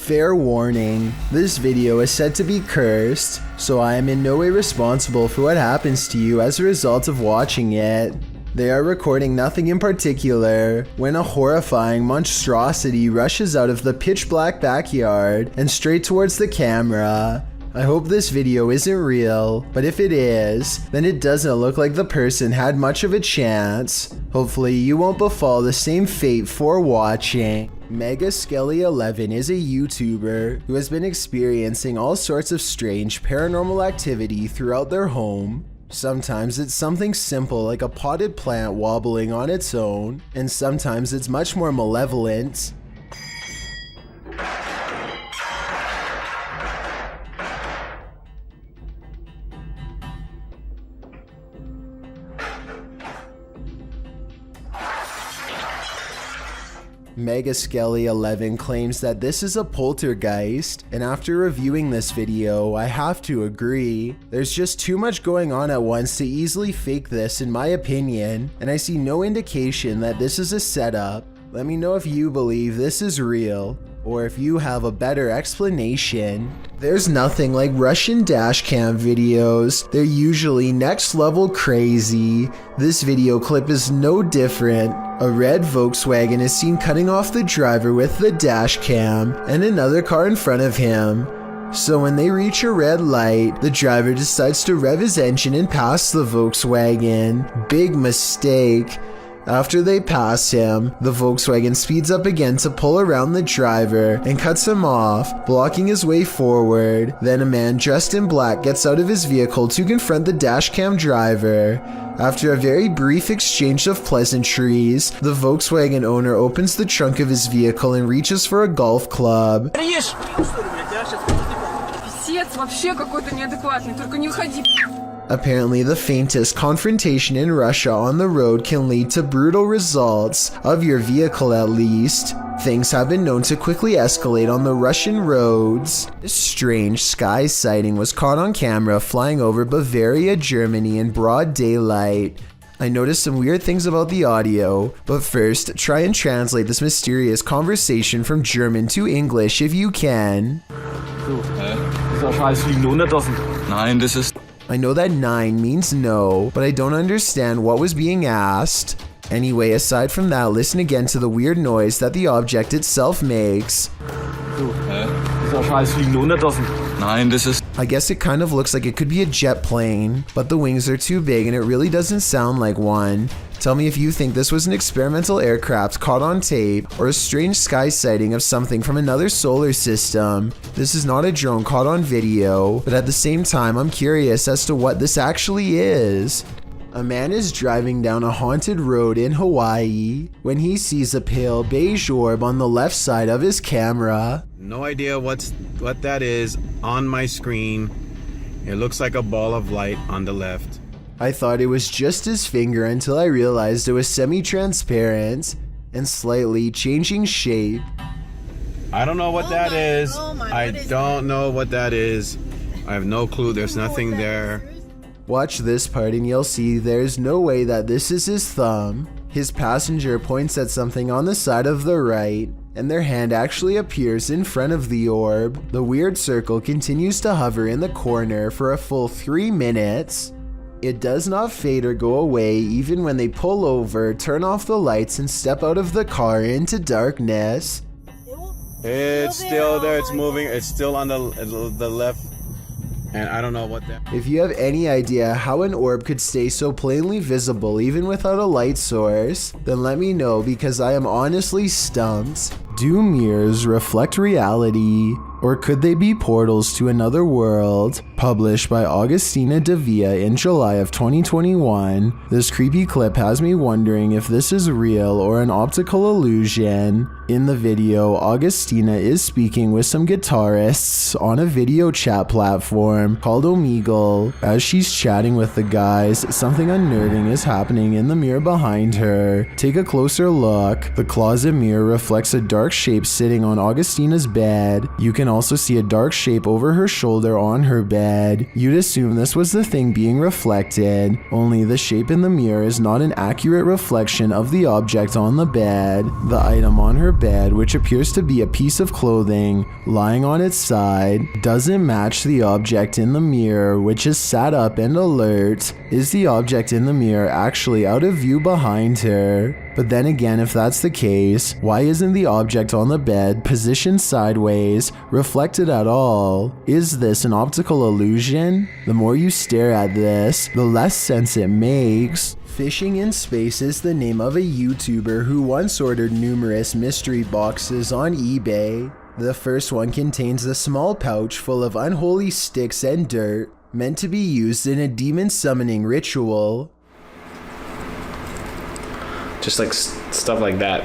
Fair warning, this video is said to be cursed, so I am in no way responsible for what happens to you as a result of watching it. They are recording nothing in particular when a horrifying monstrosity rushes out of the pitch black backyard and straight towards the camera. I hope this video isn't real, but if it is, then it doesn't look like the person had much of a chance. Hopefully you won't befall the same fate for watching. Mega Skelly 11 is a YouTuber who has been experiencing all sorts of strange paranormal activity throughout their home. Sometimes it's something simple like a potted plant wobbling on its own, and sometimes it's much more malevolent. Mega Skelly 11 claims that this is a poltergeist, and after reviewing this video, I have to agree. There's just too much going on at once to easily fake this in my opinion, and I see no indication that this is a setup. Let me know if you believe this is real, or if you have a better explanation. There's nothing like Russian dashcam videos. They're usually next level crazy. This video clip is no different. A red Volkswagen is seen cutting off the driver with the dashcam and another car in front of him. So when they reach a red light, the driver decides to rev his engine and pass the Volkswagen. Big mistake. After they pass him, the Volkswagen speeds up again to pull around the driver and cuts him off, blocking his way forward. Then a man dressed in black gets out of his vehicle to confront the dashcam driver. After a very brief exchange of pleasantries, the Volkswagen owner opens the trunk of his vehicle and reaches for a golf club. Apparently, the faintest confrontation in Russia on the road can lead to brutal results, of your vehicle at least. Things have been known to quickly escalate on the Russian roads. A strange sky sighting was caught on camera flying over Bavaria, Germany in broad daylight. I noticed some weird things about the audio, but first, try and translate this mysterious conversation from German to English if you can. Nein, this is... I know that 9 means no, but I don't understand what was being asked. Anyway, aside from that, listen again to the weird noise that the object itself makes. Nein, this is... I guess it kind of looks like it could be a jet plane, but the wings are too big and it really doesn't sound like one. Tell me if you think this was an experimental aircraft caught on tape or a strange sky sighting of something from another solar system. This is not a drone caught on video, but at the same time I'm curious as to what this actually is. A man is driving down a haunted road in Hawaii when he sees a pale beige orb on the left side of his camera. No idea what that is on my screen. It looks like a ball of light on the left. I thought it was just his finger until I realized it was semi-transparent and slightly changing shape. I don't know what that is. I don't know what that is. I have no clue. There's nothing there. Watch this part and you'll see there's no way that this is his thumb. His passenger points at something on the side of the right, and their hand actually appears in front of the orb. The weird circle continues to hover in the corner for a full 3 minutes. It does not fade or go away even when they pull over, turn off the lights, and step out of the car into darkness. It's still there. It's moving. It's still on the left. And I don't know what that... If you have any idea how an orb could stay so plainly visible even without a light source, then let me know because I am honestly stumped. Do mirrors reflect reality? Or could they be portals to another world? Published by Augustina Devia in July of 2021, this creepy clip has me wondering if this is real or an optical illusion. In the video, Augustina is speaking with some guitarists on a video chat platform called Omegle. As she's chatting with the guys, something unnerving is happening in the mirror behind her. Take a closer look. The closet mirror reflects a dark shape sitting on Augustina's bed. You can also see a dark shape over her shoulder on her bed. You'd assume this was the thing being reflected, only the shape in the mirror is not an accurate reflection of the object on the bed. The item on her bed, which appears to be a piece of clothing lying on its side, doesn't match the object in the mirror, which is sat up and alert. Is the object in the mirror actually out of view behind her? But then again, if that's the case, why isn't the object on the bed positioned sideways, reflected at all? Is this an optical illusion? The more you stare at this, the less sense it makes. Fishing in Space is the name of a YouTuber who once ordered numerous mystery boxes on eBay. The first one contains a small pouch full of unholy sticks and dirt, meant to be used in a demon summoning ritual. Just like stuff like that.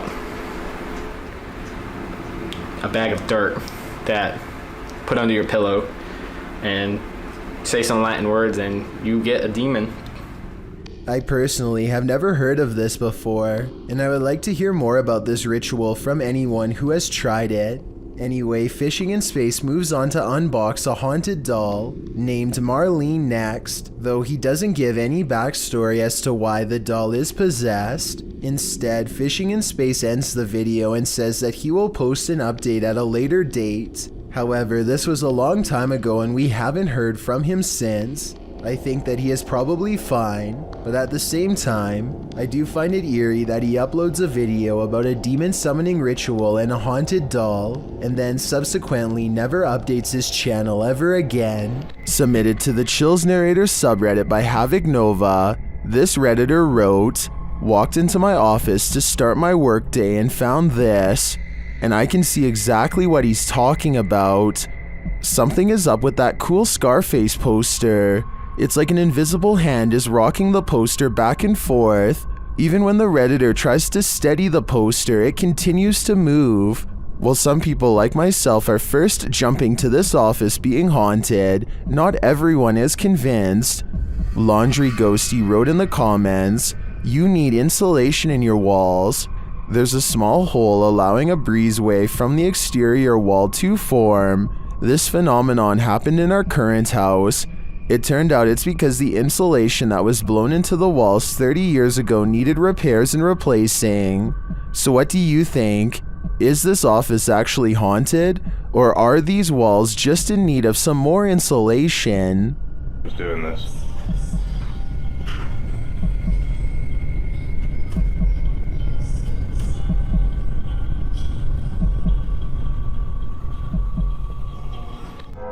A bag of dirt that put under your pillow and say some Latin words and you get a demon. I personally have never heard of this before, and I would like to hear more about this ritual from anyone who has tried it. Anyway, Fishing in Space moves on to unbox a haunted doll named Marlene next, though he doesn't give any backstory as to why the doll is possessed. Instead, Fishing in Space ends the video and says that he will post an update at a later date. However, this was a long time ago and we haven't heard from him since. I think that he is probably fine, but at the same time, I do find it eerie that he uploads a video about a demon summoning ritual and a haunted doll, and then subsequently never updates his channel ever again. Submitted to the Chills Narrator subreddit by Havoc Nova, this redditor wrote, "Walked into my office to start my workday and found this, and I can see exactly what he's talking about. Something is up with that cool Scarface poster. It's like an invisible hand is rocking the poster back and forth. Even when the redditor tries to steady the poster, it continues to move. While some people like myself are first jumping to this office being haunted, not everyone is convinced." Laundry Ghosty wrote in the comments, "You need insulation in your walls. There's a small hole allowing a breezeway from the exterior wall to form. This phenomenon happened in our current house. It turned out it's because the insulation that was blown into the walls 30 years ago needed repairs and replacing. So what do you think? Is this office actually haunted? Or are these walls just in need of some more insulation?" Who's doing this?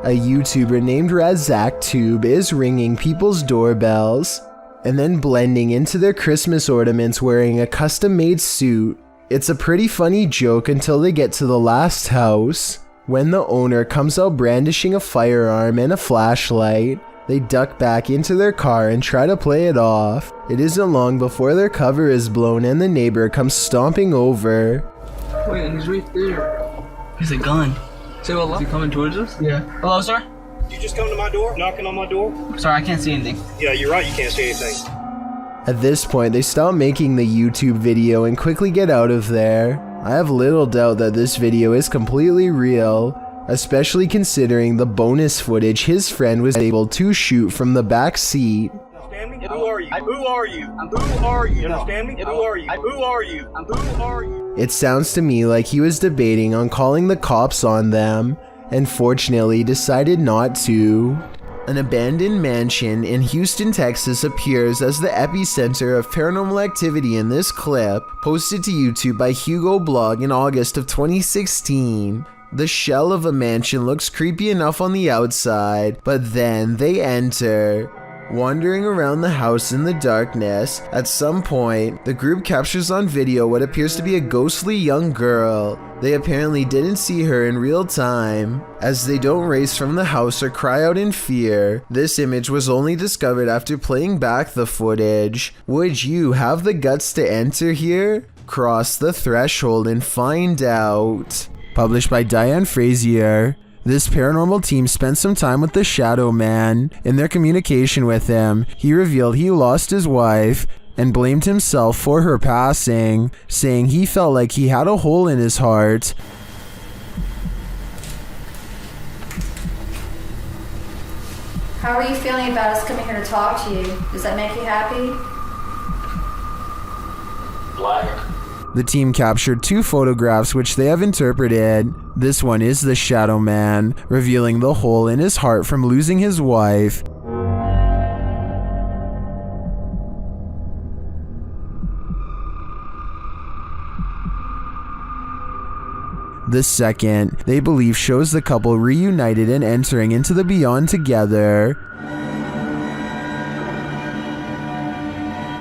A YouTuber named RazakTube is ringing people's doorbells and then blending into their Christmas ornaments wearing a custom-made suit. It's a pretty funny joke until they get to the last house. When the owner comes out brandishing a firearm and a flashlight, they duck back into their car and try to play it off. It isn't long before their cover is blown and the neighbor comes stomping over. Wait, he's right there. He's a gun. Say hello. Is he coming towards us? Yeah. Hello, sir? Did you just come to my door? Knocking on my door? Sorry, I can't see anything. Yeah, you're right, you can't see anything. At this point, they stop making the YouTube video and quickly get out of there. I have little doubt that this video is completely real, especially considering the bonus footage his friend was able to shoot from the back seat. Understand me? Who are you? Who are you? Who are you? Understand me? Who are you? Who are you? Who are you? It sounds to me like he was debating on calling the cops on them, and fortunately decided not to. An abandoned mansion in Houston, Texas appears as the epicenter of paranormal activity in this clip, posted to YouTube by Hugo Blog in August of 2016. The shell of a mansion looks creepy enough on the outside, but then they enter. Wandering around the house in the darkness, at some point, the group captures on video what appears to be a ghostly young girl. They apparently didn't see her in real time, as they don't race from the house or cry out in fear. This image was only discovered after playing back the footage. Would you have the guts to enter here? Cross the threshold and find out. Published by Diane Frazier. This paranormal team spent some time with the Shadow Man. In their communication with him, he revealed he lost his wife and blamed himself for her passing, saying he felt like he had a hole in his heart. How are you feeling about us coming here to talk to you? Does that make you happy? Black. The team captured 2 photographs which they have interpreted. This one is the shadow man, revealing the hole in his heart from losing his wife. The second, they believe, shows the couple reunited and entering into the beyond together.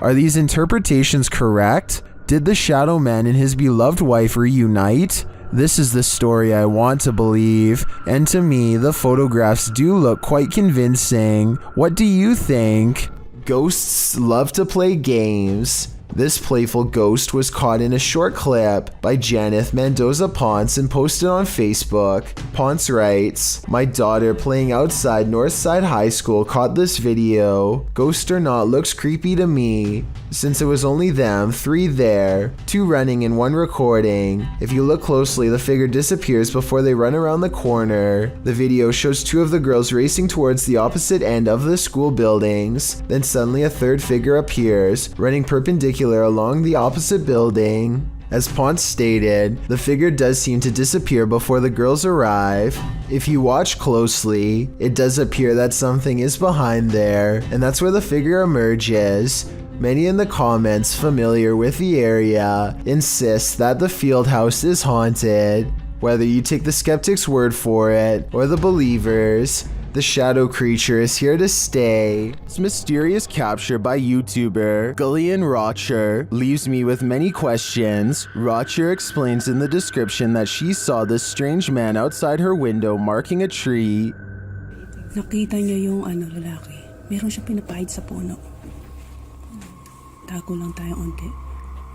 Are these interpretations correct? Did the shadow man and his beloved wife reunite? This is the story I want to believe, and to me, the photographs do look quite convincing. What do you think? Ghosts love to play games. This playful ghost was caught in a short clip by Janeth Mendoza Ponce and posted on Facebook. Ponce writes, "My daughter playing outside Northside High School caught this video. Ghost or not, looks creepy to me. Since it was only them, 3 there, 2 running and 1 recording. If you look closely, the figure disappears before they run around the corner. The video shows 2 of the girls racing towards the opposite end of the school buildings. Then suddenly a 3rd figure appears, running perpendicular along the opposite building." As Ponce stated, the figure does seem to disappear before the girls arrive. If you watch closely, it does appear that something is behind there, and that's where the figure emerges. Many in the comments familiar with the area insist that the field house is haunted. Whether you take the skeptic's word for it or the believers, the shadow creature is here to stay. This mysterious capture by YouTuber Gillian Rocher leaves me with many questions. Rocher explains in the description that she saw this strange man outside her window marking a tree. Nakita niya yung lalaki. Meron siyang pinapahid sa puno. Tago lang tayo onti.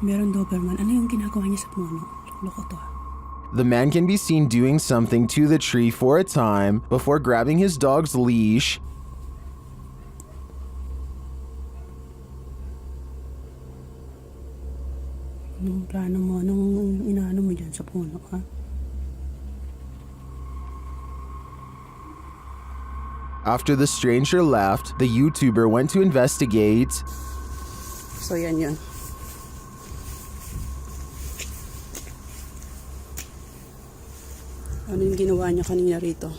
Meron Doberman. Ano yung ginagawa niya sa puno? Loko to. The man can be seen doing something to the tree for a time before grabbing his dog's leash. Anong plano mo? Anong inaano mo dyan sa puno, ha? After the stranger left, the YouTuber went to investigate. So yan yun. Ano yung ginawa niya kanina rito?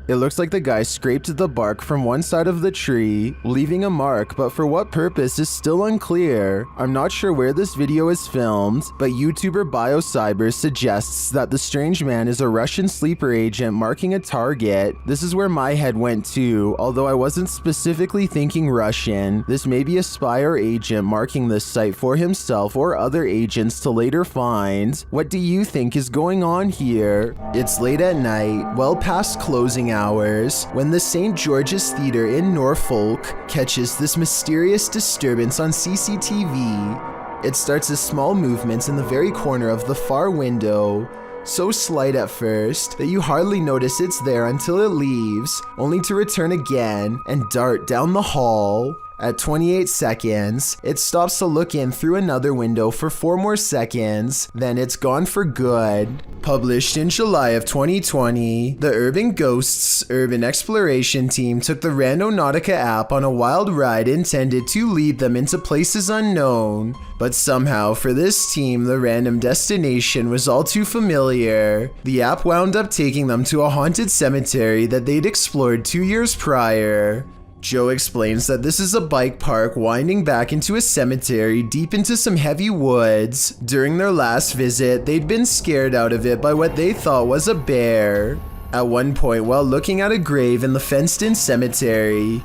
It looks like the guy scraped the bark from one side of the tree, leaving a mark, but for what purpose is still unclear. I'm not sure where this video is filmed, but YouTuber BioCyber suggests that the strange man is a Russian sleeper agent marking a target. This is where my head went to, although I wasn't specifically thinking Russian. This may be a spy or agent marking this site for himself or other agents to later find. What do you think is going on here? It's late at night, well past closing hours, when the St. George's Theatre in Norfolk catches this mysterious disturbance on CCTV. It starts as small movements in the very corner of the far window, so slight at first that you hardly notice it's there until it leaves, only to return again and dart down the hall. At 28 seconds, it stops to look in through another window for 4 more seconds, then it's gone for good. Published in July of 2020, the Urban Ghosts Urban Exploration team took the Randonautica app on a wild ride intended to lead them into places unknown. But somehow, for this team, the random destination was all too familiar. The app wound up taking them to a haunted cemetery that they'd explored 2 years prior. Joe explains that this is a bike park winding back into a cemetery deep into some heavy woods. During their last visit, they'd been scared out of it by what they thought was a bear. At one point, while looking at a grave in the fenced-in cemetery,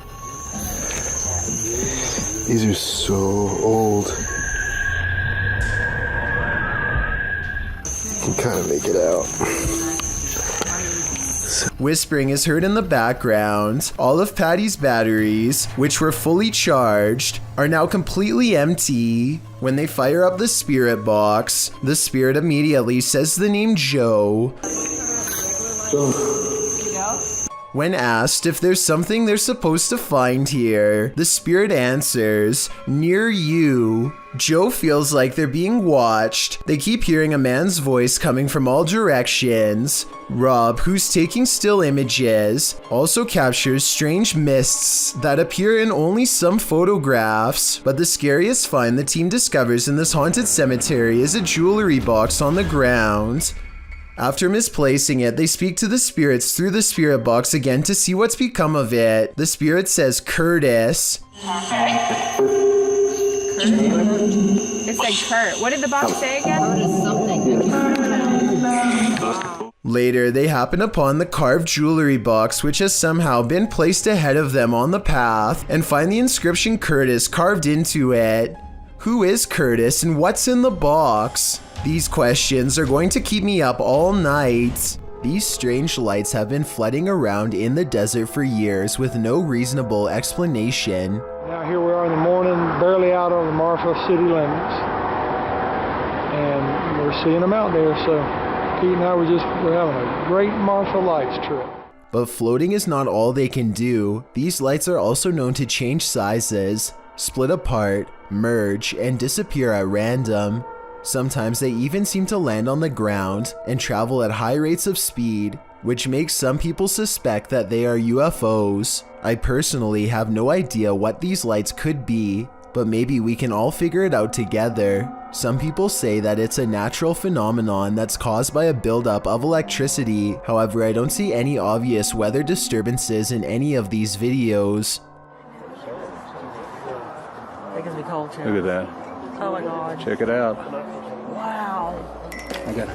these are so old. You can kind of make it out. Whispering is heard in the background. All of Patty's batteries, which were fully charged, are now completely empty. When they fire up the spirit box, the spirit immediately says the name Joe. When asked if there's something they're supposed to find here, the spirit answers, "Near you." Joe feels like they're being watched. They keep hearing a man's voice coming from all directions. Rob, who's taking still images, also captures strange mists that appear in only some photographs. But the scariest find the team discovers in this haunted cemetery is a jewelry box on the ground. After misplacing it, they speak to the spirits through the spirit box again to see what's become of it. The spirit says Curtis. It said Kurt. What did the box say again? Later, they happen upon the carved jewelry box, which has somehow been placed ahead of them on the path, and find the inscription Curtis carved into it. Who is Curtis and what's in the box? These questions are going to keep me up all night. These strange lights have been flooding around in the desert for years with no reasonable explanation. Now here we are in the morning, barely out of the Marshall city limits, and we're seeing them out there, so Pete and I we're having a great Marshall Lights trip. But floating is not all they can do. These lights are also known to change sizes, split apart, merge, and disappear at random. Sometimes they even seem to land on the ground and travel at high rates of speed, which makes some people suspect that they are UFOs. I personally have no idea what these lights could be, but maybe we can all figure it out together. Some people say that it's a natural phenomenon that's caused by a buildup of electricity. However, I don't see any obvious weather disturbances in any of these videos. Look Look at that. Oh my god. Check it out. Wow. Okay.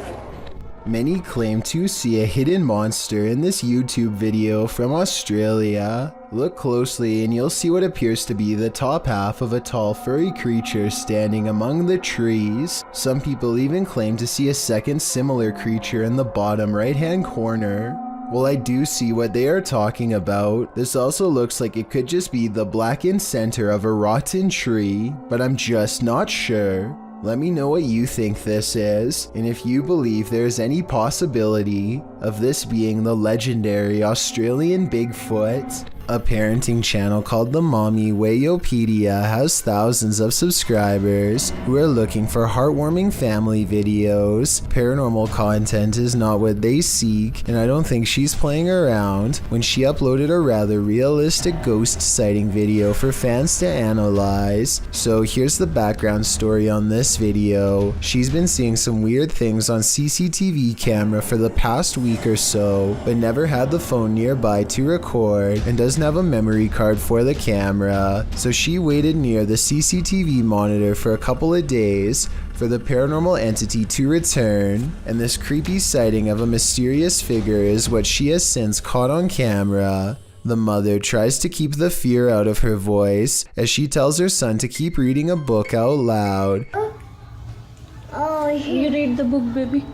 Many claim to see a hidden monster in this YouTube video from Australia. Look closely and you'll see what appears to be the top half of a tall furry creature standing among the trees. Some people even claim to see a second similar creature in the bottom right-hand corner. Well, I do see what they are talking about. This also looks like it could just be the blackened center of a rotten tree, but I'm just not sure. Let me know what you think this is, and if you believe there is any possibility of this being the legendary Australian Bigfoot. A parenting channel called the Mommy Wayopedia has thousands of subscribers who are looking for heartwarming family videos. Paranormal content is not what they seek, and I don't think she's playing around when she uploaded a rather realistic ghost sighting video for fans to analyze. So here's the background story on this video. She's been seeing some weird things on CCTV camera for the past week or so, but never had the phone nearby to record and doesn't have a memory card for the camera, so she waited near the CCTV monitor for a couple of days for the paranormal entity to return, and this creepy sighting of a mysterious figure is what she has since caught on camera. The mother tries to keep the fear out of her voice as she tells her son to keep reading a book out loud. Oh, You read the book, baby.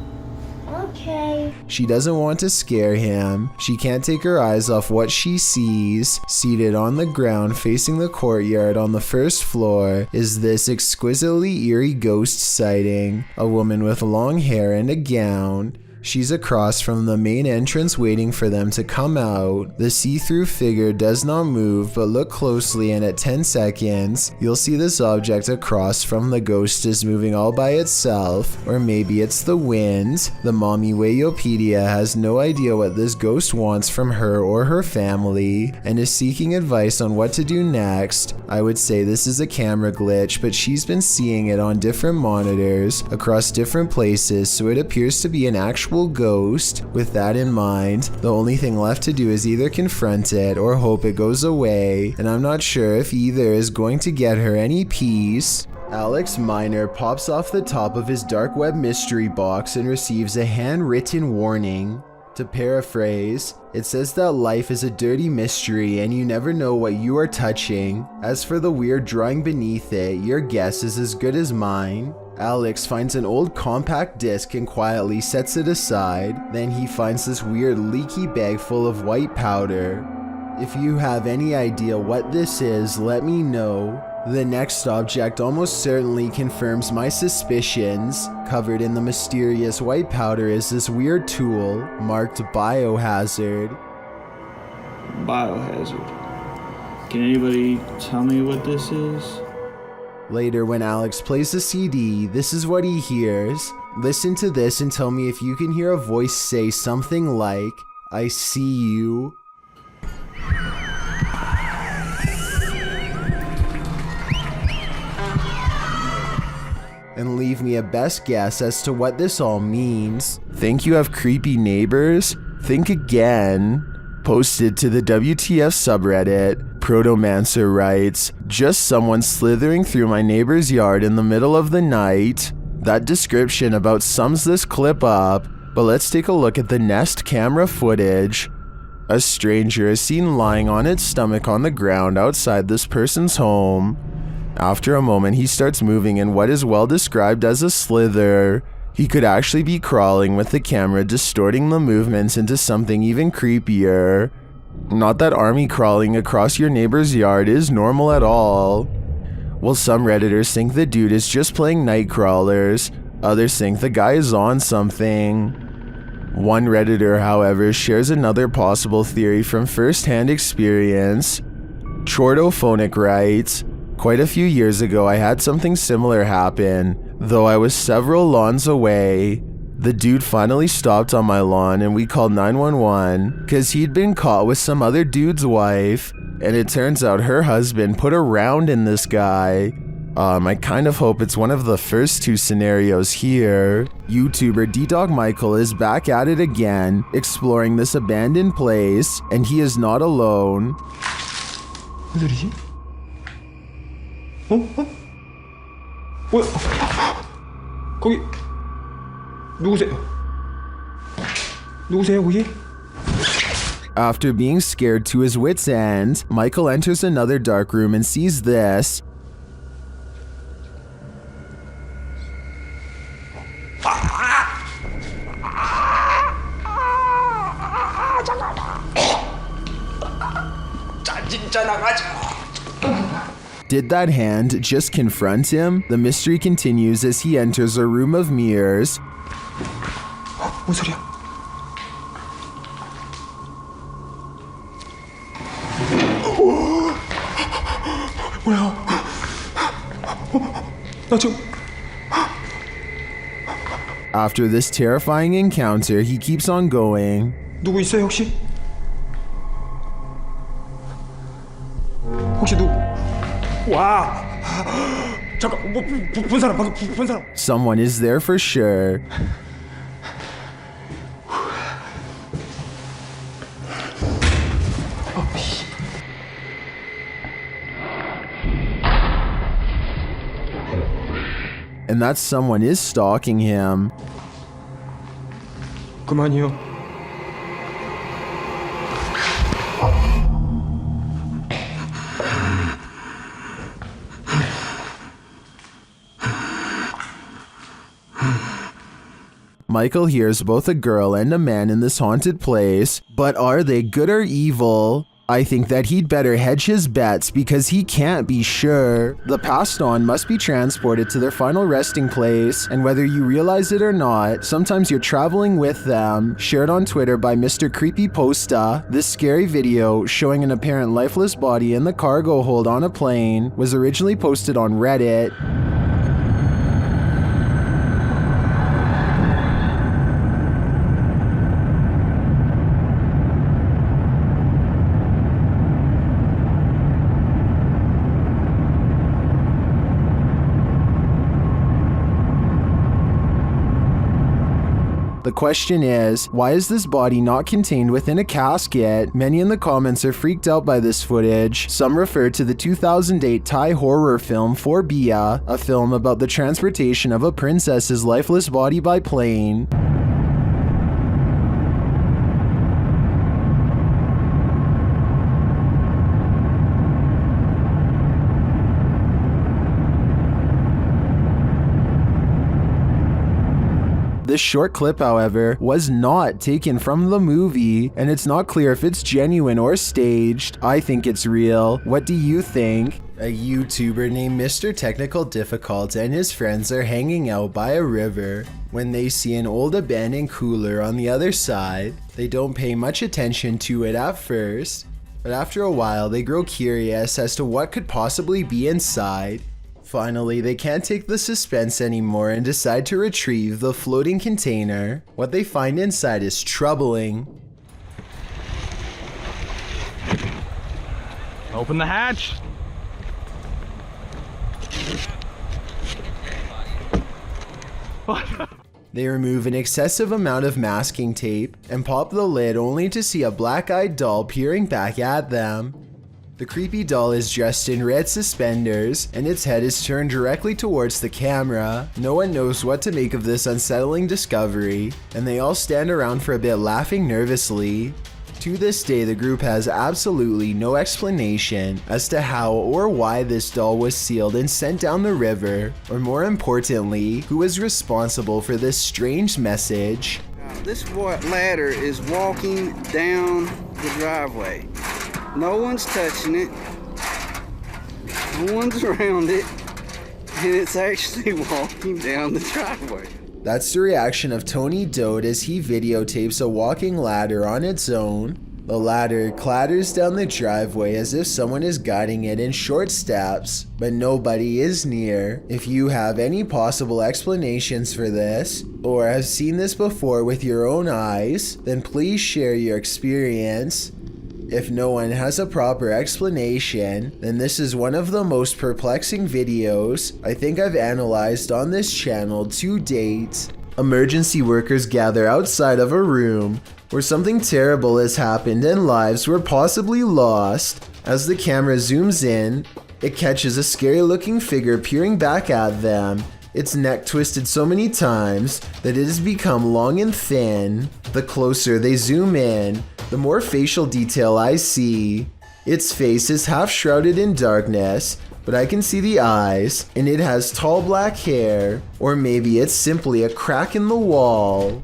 okay. She doesn't want to scare him. She can't take her eyes off what she sees. Seated on the ground facing the courtyard on the first floor is this exquisitely eerie ghost sighting. A woman with long hair and a gown. She's across from the main entrance waiting for them to come out. The see-through figure does not move, but look closely and at 10 seconds, you'll see this object across from the ghost is moving all by itself, or maybe it's the wind. The Mommy Wayopedia has no idea what this ghost wants from her or her family, and is seeking advice on what to do next. I would say this is a camera glitch, but she's been seeing it on different monitors across different places, so it appears to be an actual ghost. With that in mind, the only thing left to do is either confront it or hope it goes away, and I'm not sure if either is going to get her any peace. Alex Miner pops off the top of his dark web mystery box and receives a handwritten warning. To paraphrase, it says that life is a dirty mystery and you never know what you are touching. As for the weird drawing beneath it, your guess is as good as mine. Alex finds an old compact disc and quietly sets it aside. Then he finds this weird leaky bag full of white powder. If you have any idea what this is, let me know. The next object almost certainly confirms my suspicions. Covered in the mysterious white powder is this weird tool marked biohazard. Biohazard. Can anybody tell me what this is? Later, when Alex plays the CD, this is what he hears. Listen to this and tell me if you can hear a voice say something like, "I see you." And leave me a best guess as to what this all means. Think you have creepy neighbors? Think again. Posted to the WTF subreddit, Protomancer writes, "Just someone slithering through my neighbor's yard in the middle of the night." That description about sums this clip up, but let's take a look at the Nest camera footage. A stranger is seen lying on its stomach on the ground outside this person's home. After a moment, he starts moving in what is well described as a slither. He could actually be crawling, with the camera distorting the movements into something even creepier. Not that army crawling across your neighbor's yard is normal at all. Well, some Redditors think the dude is just playing night crawlers. Others think the guy is on something. One Redditor, however, shares another possible theory from first-hand experience. Chordophonic writes, "Quite a few years ago, I had something similar happen. Though I was several lawns away, the dude finally stopped on my lawn and we called 911 because he'd been caught with some other dude's wife, and it turns out her husband put a round in this guy." I kind of hope it's one of the first two scenarios here. YouTuber D-Dog Michael is back at it again, exploring this abandoned place, and he is not alone. 무슨 소리지? 뭐야? 거기 누구세요? 누구세요 거기? After being scared to his wits' end, Michael enters another dark room and sees this. Did that hand just confront him? The mystery continues as he enters a room of mirrors. 뭔 소리야? 뭐야? 나 지금. After this terrifying encounter, he keeps on going. 누구 있어요 혹시? 혹시 누구? 와! 잠깐, 본 사람, 방금 본 사람. Someone is there for sure. And that someone is stalking him. 그만이요. Michael hears both a girl and a man in this haunted place, but are they good or evil? I think that he'd better hedge his bets because he can't be sure. The passed on must be transported to their final resting place, and whether you realize it or not, sometimes you're traveling with them. Shared on Twitter by Mr. Creepypasta, this scary video showing an apparent lifeless body in the cargo hold on a plane was originally posted on Reddit. The question is, why is this body not contained within a casket? Many in the comments are freaked out by this footage. Some refer to the 2008 Thai horror film Phobia, a film about the transportation of a princess's lifeless body by plane. This short clip, however, was not taken from the movie, and it's not clear if it's genuine or staged. I think it's real. What do you think? A YouTuber named Mr. Technical Difficult and his friends are hanging out by a river when they see an old abandoned cooler on the other side. They don't pay much attention to it at first, but after a while they grow curious as to what could possibly be inside. Finally, they can't take the suspense anymore and decide to retrieve the floating container. What they find inside is troubling. Open the hatch. They remove an excessive amount of masking tape and pop the lid only to see a black-eyed doll peering back at them. The creepy doll is dressed in red suspenders and its head is turned directly towards the camera. No one knows what to make of this unsettling discovery, and they all stand around for a bit laughing nervously. To this day, the group has absolutely no explanation as to how or why this doll was sealed and sent down the river, or more importantly, who is responsible for this strange message. This ladder is walking down the driveway. No one's touching it. No one's around it. And it's actually walking down the driveway. That's the reaction of Tony Dode as he videotapes a walking ladder on its own. The ladder clatters down the driveway as if someone is guiding it in short steps, but nobody is near. If you have any possible explanations for this, or have seen this before with your own eyes, then please share your experience. If no one has a proper explanation, then this is one of the most perplexing videos I think I've analyzed on this channel to date. Emergency workers gather outside of a room where something terrible has happened and lives were possibly lost. As the camera zooms in, it catches a scary looking figure peering back at them. Its neck twisted so many times that it has become long and thin. The closer they zoom in, the more facial detail I see. Its face is half shrouded in darkness, but I can see the eyes, and it has tall black hair, or maybe it's simply a crack in the wall.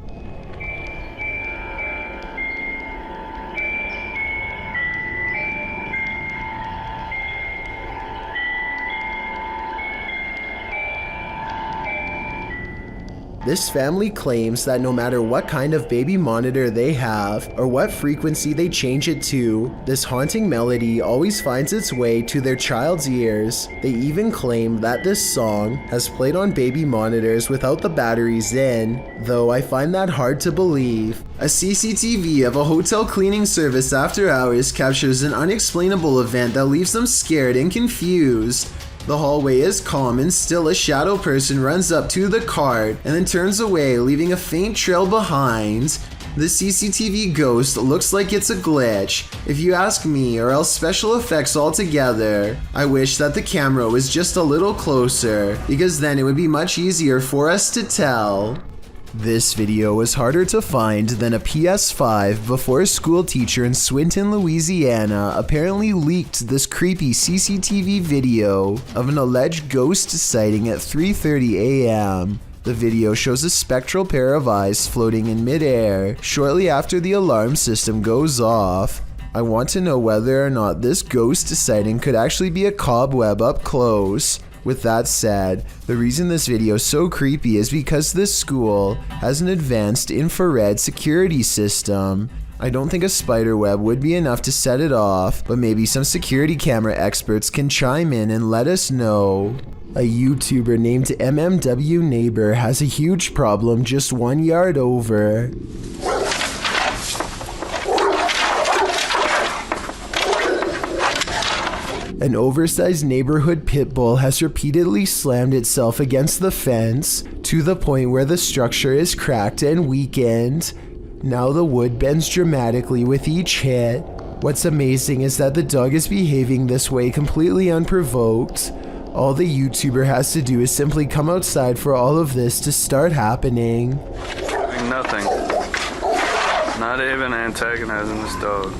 This family claims that no matter what kind of baby monitor they have, or what frequency they change it to, this haunting melody always finds its way to their child's ears. They even claim that this song has played on baby monitors without the batteries in, though I find that hard to believe. A CCTV of a hotel cleaning service after hours captures an unexplainable event that leaves them scared and confused. The hallway is calm and still a shadow person runs up to the cart and then turns away, leaving a faint trail behind. The CCTV ghost looks like it's a glitch, if you ask me, or else special effects altogether. I wish that the camera was just a little closer, because then it would be much easier for us to tell. This video was harder to find than a PS5 before a school teacher in Swinton, Louisiana apparently leaked this creepy CCTV video of an alleged ghost sighting at 3:30 a.m. The video shows a spectral pair of eyes floating in midair shortly after the alarm system goes off. I want to know whether or not this ghost sighting could actually be a cobweb up close. With that said, the reason this video is so creepy is because this school has an advanced infrared security system. I don't think a spider web would be enough to set it off, but maybe some security camera experts can chime in and let us know. A YouTuber named MMW Neighbor has a huge problem just 1 yard over. An oversized neighborhood pit bull has repeatedly slammed itself against the fence to the point where the structure is cracked and weakened. Now the wood bends dramatically with each hit. What's amazing is that the dog is behaving this way completely unprovoked. All the YouTuber has to do is simply come outside for all of this to start happening. Nothing. Not even antagonizing this dog.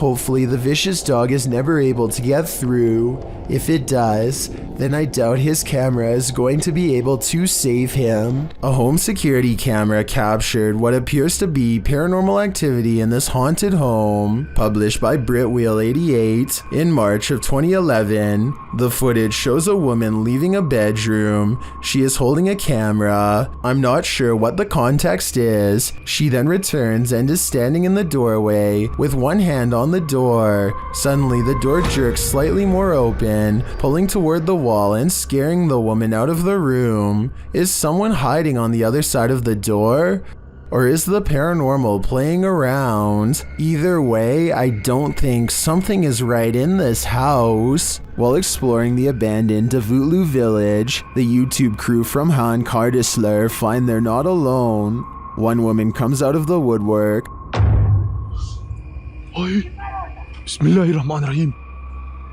Hopefully the vicious dog is never able to get through. If it does, then I doubt his camera is going to be able to save him. A home security camera captured what appears to be paranormal activity in this haunted home, published by Britwheel88 in March of 2011. The footage shows a woman leaving a bedroom. She is holding a camera. I'm not sure what the context is. She then returns and is standing in the doorway with one hand on the door. Suddenly the door jerks slightly more open, pulling toward the wall and scaring the woman out of the room. Is someone hiding on the other side of the door? Or is the paranormal playing around? Either way, I don't think something is right in this house. While exploring the abandoned Davutlu village, the YouTube crew from Han Kardisler find they're not alone. One woman comes out of the woodwork. Ay, Bismillahirrahmanirrahim.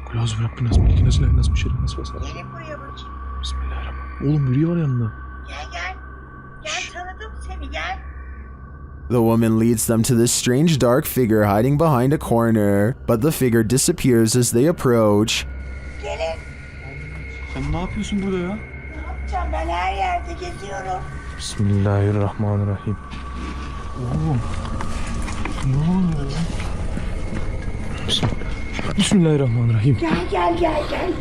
Kul auzu birabbin nas, melikin nas, ilahin nas, müşerrin nas, vesselam. Gelin buraya bakayım. Bismillahirrahmanirrahim. Oğlum biri var yanında. Gel. Gel tanıdım seni gel. The woman leads them to this strange dark figure hiding behind a corner, but the figure disappears as they approach. Gelin. Sen ne yapıyorsun burada ya? Ne yapacağım ben her yerde geziyorum. Bismillahirrahmanirrahim. Oğlum. Ne oluyor ya? Bismillahirrahmanirrahim. Gel.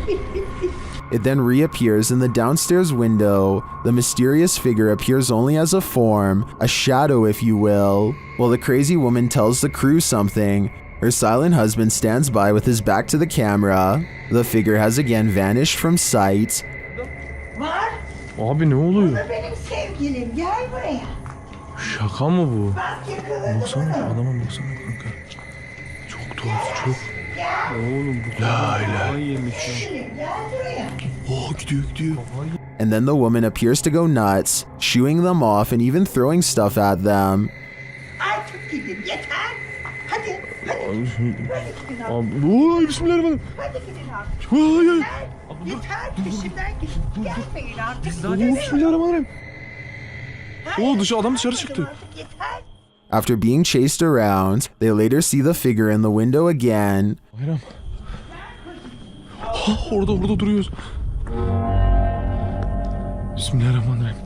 It then reappears in the downstairs window. The mysterious figure appears only as a form, a shadow if you will. While the crazy woman tells the crew something, her silent husband stands by with his back to the camera. The figure has again vanished from sight. Var. Abi ne oluyor? Bu da benim sevgilim gel buraya. Şaka mı bu? Bak yakaladım. Baksana adama baksana kanka. Çok tuhaf çok. Oğlum bu La ilahe. Gel buraya. Oh gidiyor. And then the woman appears to go nuts, shooing them off and even throwing stuff at them. Artık gidin yeter. Hadi. Hadi gidin artık. Abi, bismillahirrahmanirrahim. Hadi gidin artık. Ay. Yeter peşimden gidin. Gelmeyin artık. Bismillahirrahmanirrahim. Adam dışarı çıktı. Artık yeter. After being chased around, they later see the figure in the window again. Bayram. Orada duruyoruz. Bismillahirrahmanirrahim.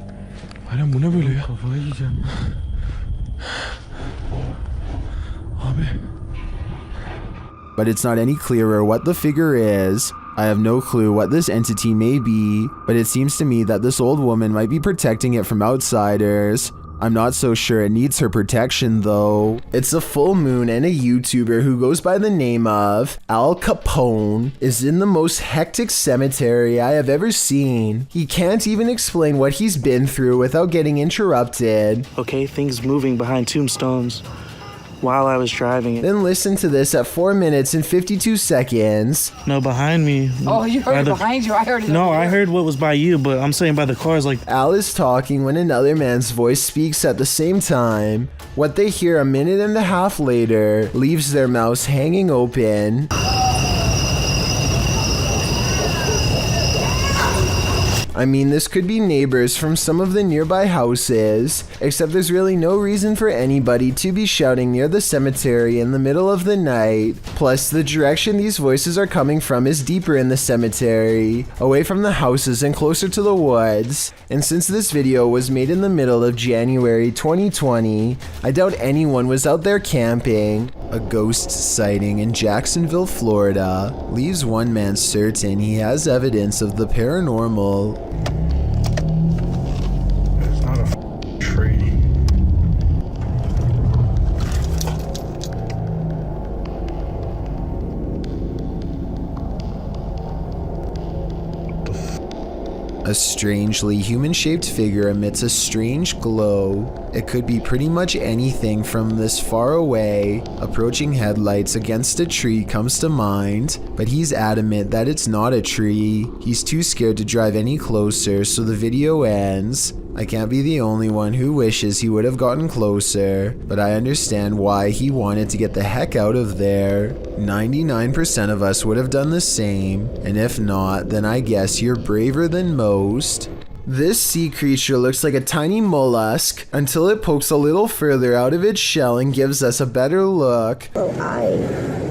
Bayram bu ne böyle ya? Kafayı yiyeceğim. Abi. But it's not any clearer what the figure is. I have no clue what this entity may be, but it seems to me that this old woman might be protecting it from outsiders. I'm not so sure it needs her protection though. It's a full moon and a YouTuber who goes by the name of Al Capone is in the most hectic cemetery I have ever seen. He can't even explain what he's been through without getting interrupted. Okay, things moving behind tombstones while I was driving it. Then listen to this at 4 minutes and 52 seconds. No, behind me. Oh, you heard it behind you? I heard it. No, I heard what was by you, but I'm saying by the cars like... Al is talking when another man's voice speaks at the same time. What they hear a minute and a half later leaves their mouths hanging open. I mean, this could be neighbors from some of the nearby houses, except there's really no reason for anybody to be shouting near the cemetery in the middle of the night. Plus, the direction these voices are coming from is deeper in the cemetery, away from the houses and closer to the woods. And since this video was made in the middle of January 2020, I doubt anyone was out there camping. A ghost sighting in Jacksonville, Florida, leaves one man certain he has evidence of the paranormal. It's not a tree. A strangely human-shaped figure emits a strange glow. It could be pretty much anything from this far away. Approaching headlights against a tree comes to mind, but he's adamant that it's not a tree. He's too scared to drive any closer, so the video ends. I can't be the only one who wishes he would have gotten closer, but I understand why he wanted to get the heck out of there. 99% of us would have done the same, and if not, then I guess you're braver than most. This sea creature looks like a tiny mollusk until it pokes a little further out of its shell and gives us a better look.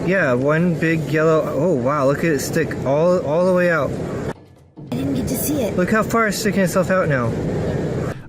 Yeah, one big yellow... Oh, wow, look at it stick all the way out. to see it. Look how far it's sticking itself out now.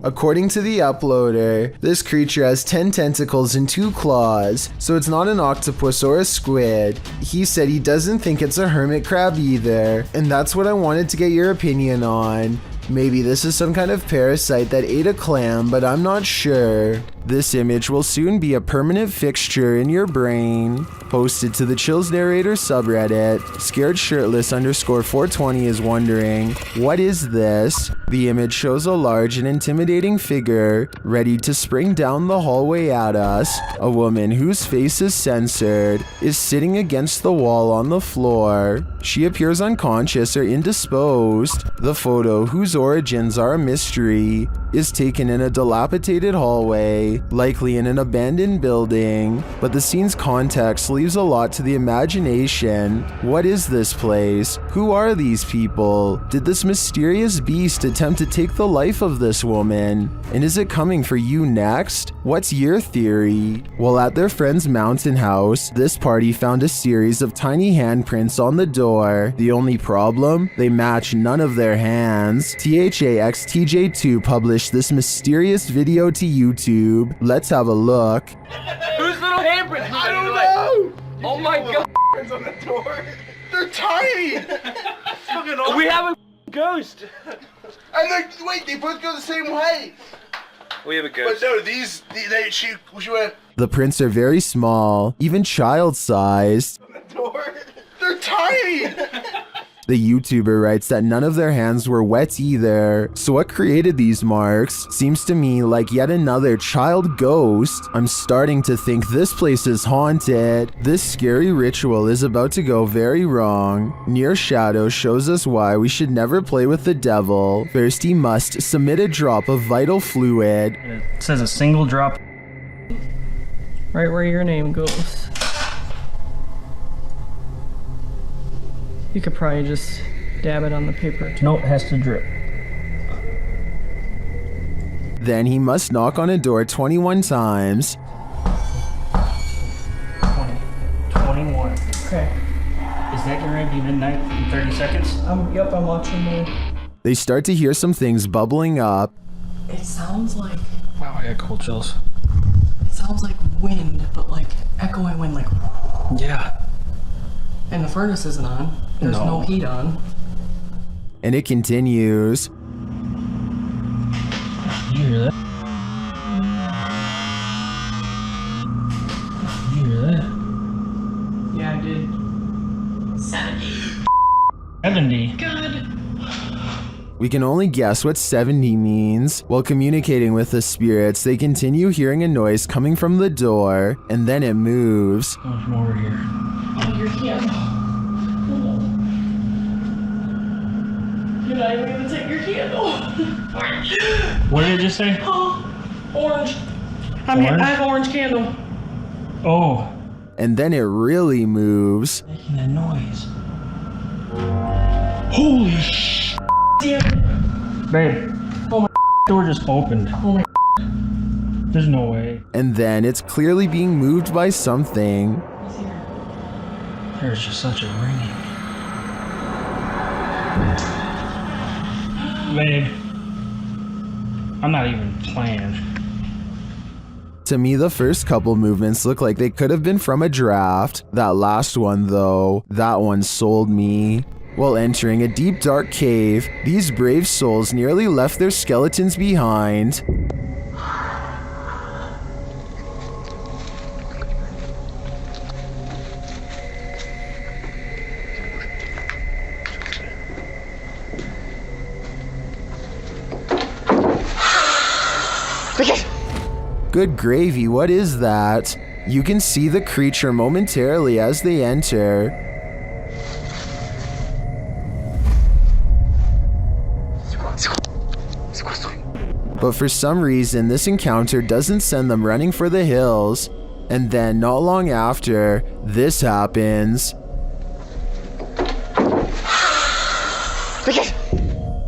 According to the uploader, this creature has 10 tentacles and 2 claws, so it's not an octopus or a squid. He said he doesn't think it's a hermit crab either, and that's what I wanted to get your opinion on. Maybe this is some kind of parasite that ate a clam, but I'm not sure. This image will soon be a permanent fixture in your brain. Posted to the Chills Narrator subreddit, scaredshirtless_420 is wondering, what is this? The image shows a large and intimidating figure, ready to spring down the hallway at us. A woman whose face is censored is sitting against the wall on the floor. She appears unconscious or indisposed. The photo, whose origins are a mystery, is taken in a dilapidated hallway, likely in an abandoned building, but the scene's context leaves a lot to the imagination. What is this place? Who are these people? Did this mysterious beast attempt to take the life of this woman? And is it coming for you next? What's your theory? While at their friend's mountain house, this party found a series of tiny handprints on the door. The only problem? They match none of their hands. THAXTJ2 published this mysterious video to YouTube. Let's have a look. Whose little handprints? I don't know. Oh my god. On the door. They're tiny. We have a ghost. And wait, they both go the same way. We have a ghost. But no, she went. The prints are very small, even child-sized. On the door. They're tiny. The YouTuber writes that none of their hands were wet either. So what created these marks? Seems to me like yet another child ghost. I'm starting to think this place is haunted. This scary ritual is about to go very wrong. Near Shadow shows us why we should never play with the devil. First, he must submit a drop of vital fluid. It says a single drop right where your name goes. You could probably just dab it on the paper. No, it has to drip. Then he must knock on a door 21 times. 20. 21. Okay. Is that getting ready to be midnight in 30 seconds? Yep, I'm watching the... They start to hear some things bubbling up. It sounds like... Wow, I got cold chills. It sounds like wind, but like echoing wind, like... Yeah. And the furnace isn't on. There's no heat on. And it continues. You hear that? You hear that? Yeah, I did. 70. God. We can only guess what 70 means. While communicating with the spirits, they continue hearing a noise coming from the door, and then it moves. There's more here. Oh, your candle. You're not even gonna take your candle. What did it just say? Oh, orange. I have orange candle. Oh. And then it really moves. Making that noise. Holy sh! Damn. Babe. Oh my door just opened. Oh my. There's no way. And then it's clearly being moved by something. There's just such a ringing. Babe, I'm not even playing. To me, the first couple movements look like they could have been from a draft. That last one, though, that one sold me. While entering a deep dark cave, these brave souls nearly left their skeletons behind. Good gravy, what is that? You can see the creature momentarily as they enter. But for some reason, this encounter doesn't send them running for the hills. And then, not long after, this happens.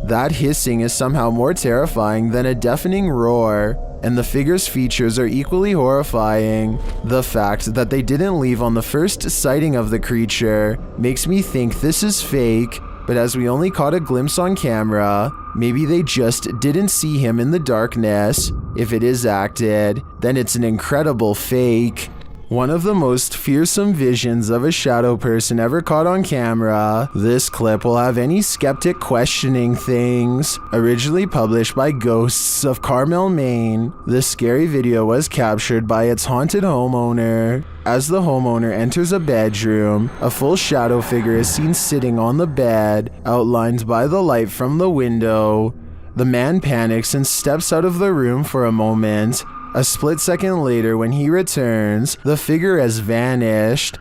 That hissing is somehow more terrifying than a deafening roar, and the figure's features are equally horrifying. The fact that they didn't leave on the first sighting of the creature makes me think this is fake. But as we only caught a glimpse on camera, maybe they just didn't see him in the darkness. If it is acted, then it's an incredible fake. One of the most fearsome visions of a shadow person ever caught on camera. This clip will have any skeptic questioning things. Originally published by Ghosts of Carmel, Maine, this scary video was captured by its haunted homeowner. As the homeowner enters a bedroom, a full shadow figure is seen sitting on the bed, outlined by the light from the window. The man panics and steps out of the room for a moment. A split second later, when he returns, the figure has vanished.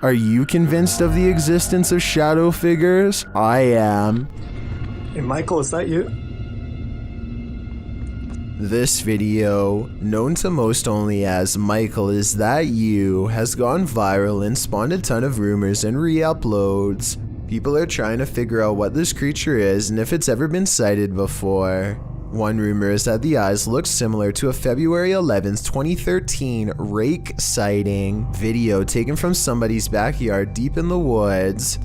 Are you convinced of the existence of shadow figures? I am. Hey Michael, is that you? This video, known to most only as Michael Is That You, has gone viral and spawned a ton of rumors and re-uploads. People are trying to figure out what this creature is and if it's ever been sighted before. One rumor is that the eyes look similar to a February 11th, 2013 rake sighting video taken from somebody's backyard deep in the woods.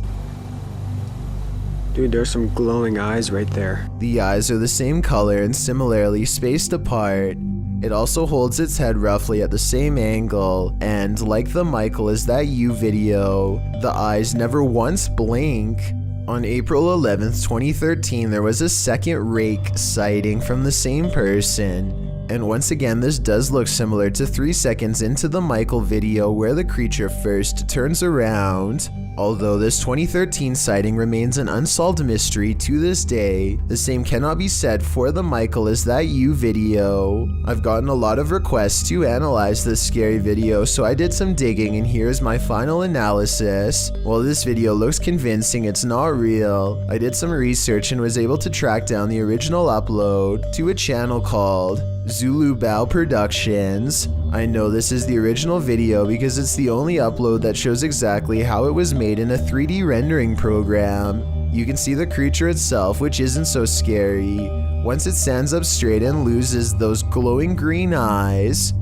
Dude, there's some glowing eyes right there. The eyes are the same color and similarly spaced apart. It also holds its head roughly at the same angle, and like the Michael Is That You video, the eyes never once blink. On April 11th, 2013, there was a second rake sighting from the same person. And once again, this does look similar to 3 seconds into the Michael video where the creature first turns around. Although this 2013 sighting remains an unsolved mystery to this day, the same cannot be said for the Michael Is That You video. I've gotten a lot of requests to analyze this scary video, so I did some digging and here's my final analysis. While this video looks convincing, it's not real. I did some research and was able to track down the original upload to a channel called Zulu Bow Productions. I know this is the original video because it's the only upload that shows exactly how it was made in a 3D rendering program. You can see the creature itself, which isn't so scary, once it stands up straight and loses those glowing green eyes.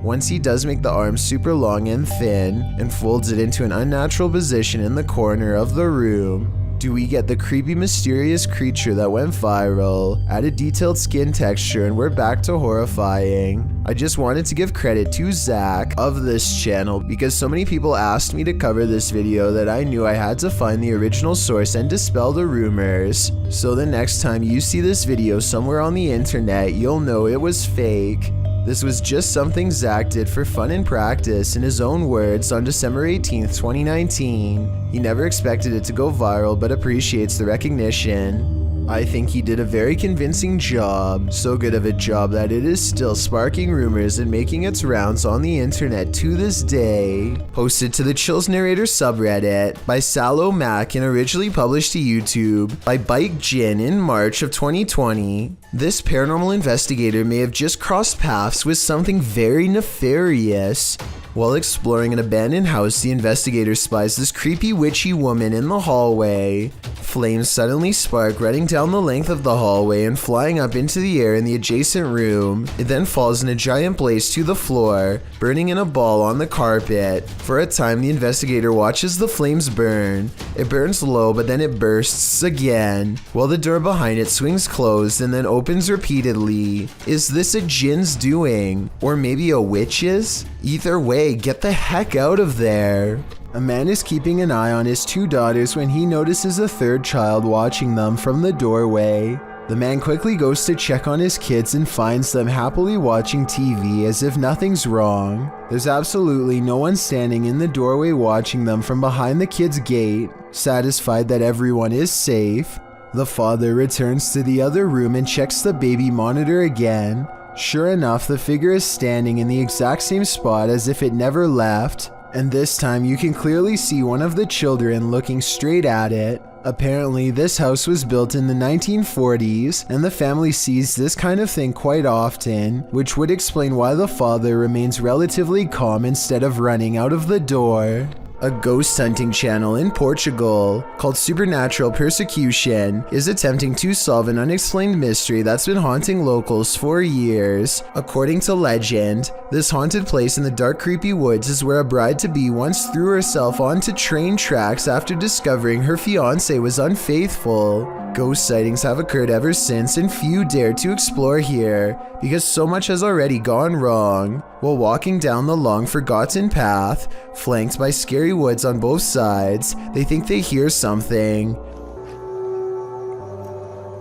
Once he does make the arms super long and thin, and folds it into an unnatural position in the corner of the room, do we get the creepy, mysterious creature that went viral, added detailed skin texture, and we're back to horrifying. I just wanted to give credit to Zach of this channel because so many people asked me to cover this video that I knew I had to find the original source and dispel the rumors. So the next time you see this video somewhere on the internet, you'll know it was fake. This was just something Zach did for fun and practice, in his own words, on December 18th, 2019. He never expected it to go viral, but appreciates the recognition. I think he did a very convincing job, so good of a job that it is still sparking rumors and making its rounds on the internet to this day. Posted to the Chills Narrator subreddit by Sallow Mac and originally published to YouTube by Bike Jin in March of 2020. This paranormal investigator may have just crossed paths with something very nefarious. While exploring an abandoned house, the investigator spies this creepy witchy woman in the hallway. Flames suddenly spark, running down the length of the hallway and flying up into the air in the adjacent room. It then falls in a giant blaze to the floor, burning in a ball on the carpet. For a time, the investigator watches the flames burn. It burns low, but then it bursts again, while the door behind it swings closed and then opens repeatedly. Is this a jinn's doing? Or maybe a witch's? Either way, get the heck out of there. A man is keeping an eye on his 2 daughters when he notices a third child watching them from the doorway. The man quickly goes to check on his kids and finds them happily watching TV as if nothing's wrong. There's absolutely no one standing in the doorway watching them from behind the kids' gate. Satisfied that everyone is safe, the father returns to the other room and checks the baby monitor again. Sure enough, the figure is standing in the exact same spot as if it never left. And this time you can clearly see one of the children looking straight at it. Apparently this house was built in the 1940s and the family sees this kind of thing quite often, which would explain why the father remains relatively calm instead of running out of the door. A ghost hunting channel in Portugal called Supernatural Persecution is attempting to solve an unexplained mystery that's been haunting locals for years. According to legend, this haunted place in the dark, creepy woods is where a bride-to-be once threw herself onto train tracks after discovering her fiancé was unfaithful. Ghost sightings have occurred ever since, and few dare to explore here because so much has already gone wrong. While walking down the long forgotten path, flanked by scary woods on both sides, they think they hear something.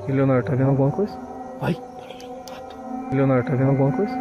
Leonardo, tá vendo alguma coisa? Vai. Leonardo, tá vendo alguma coisa?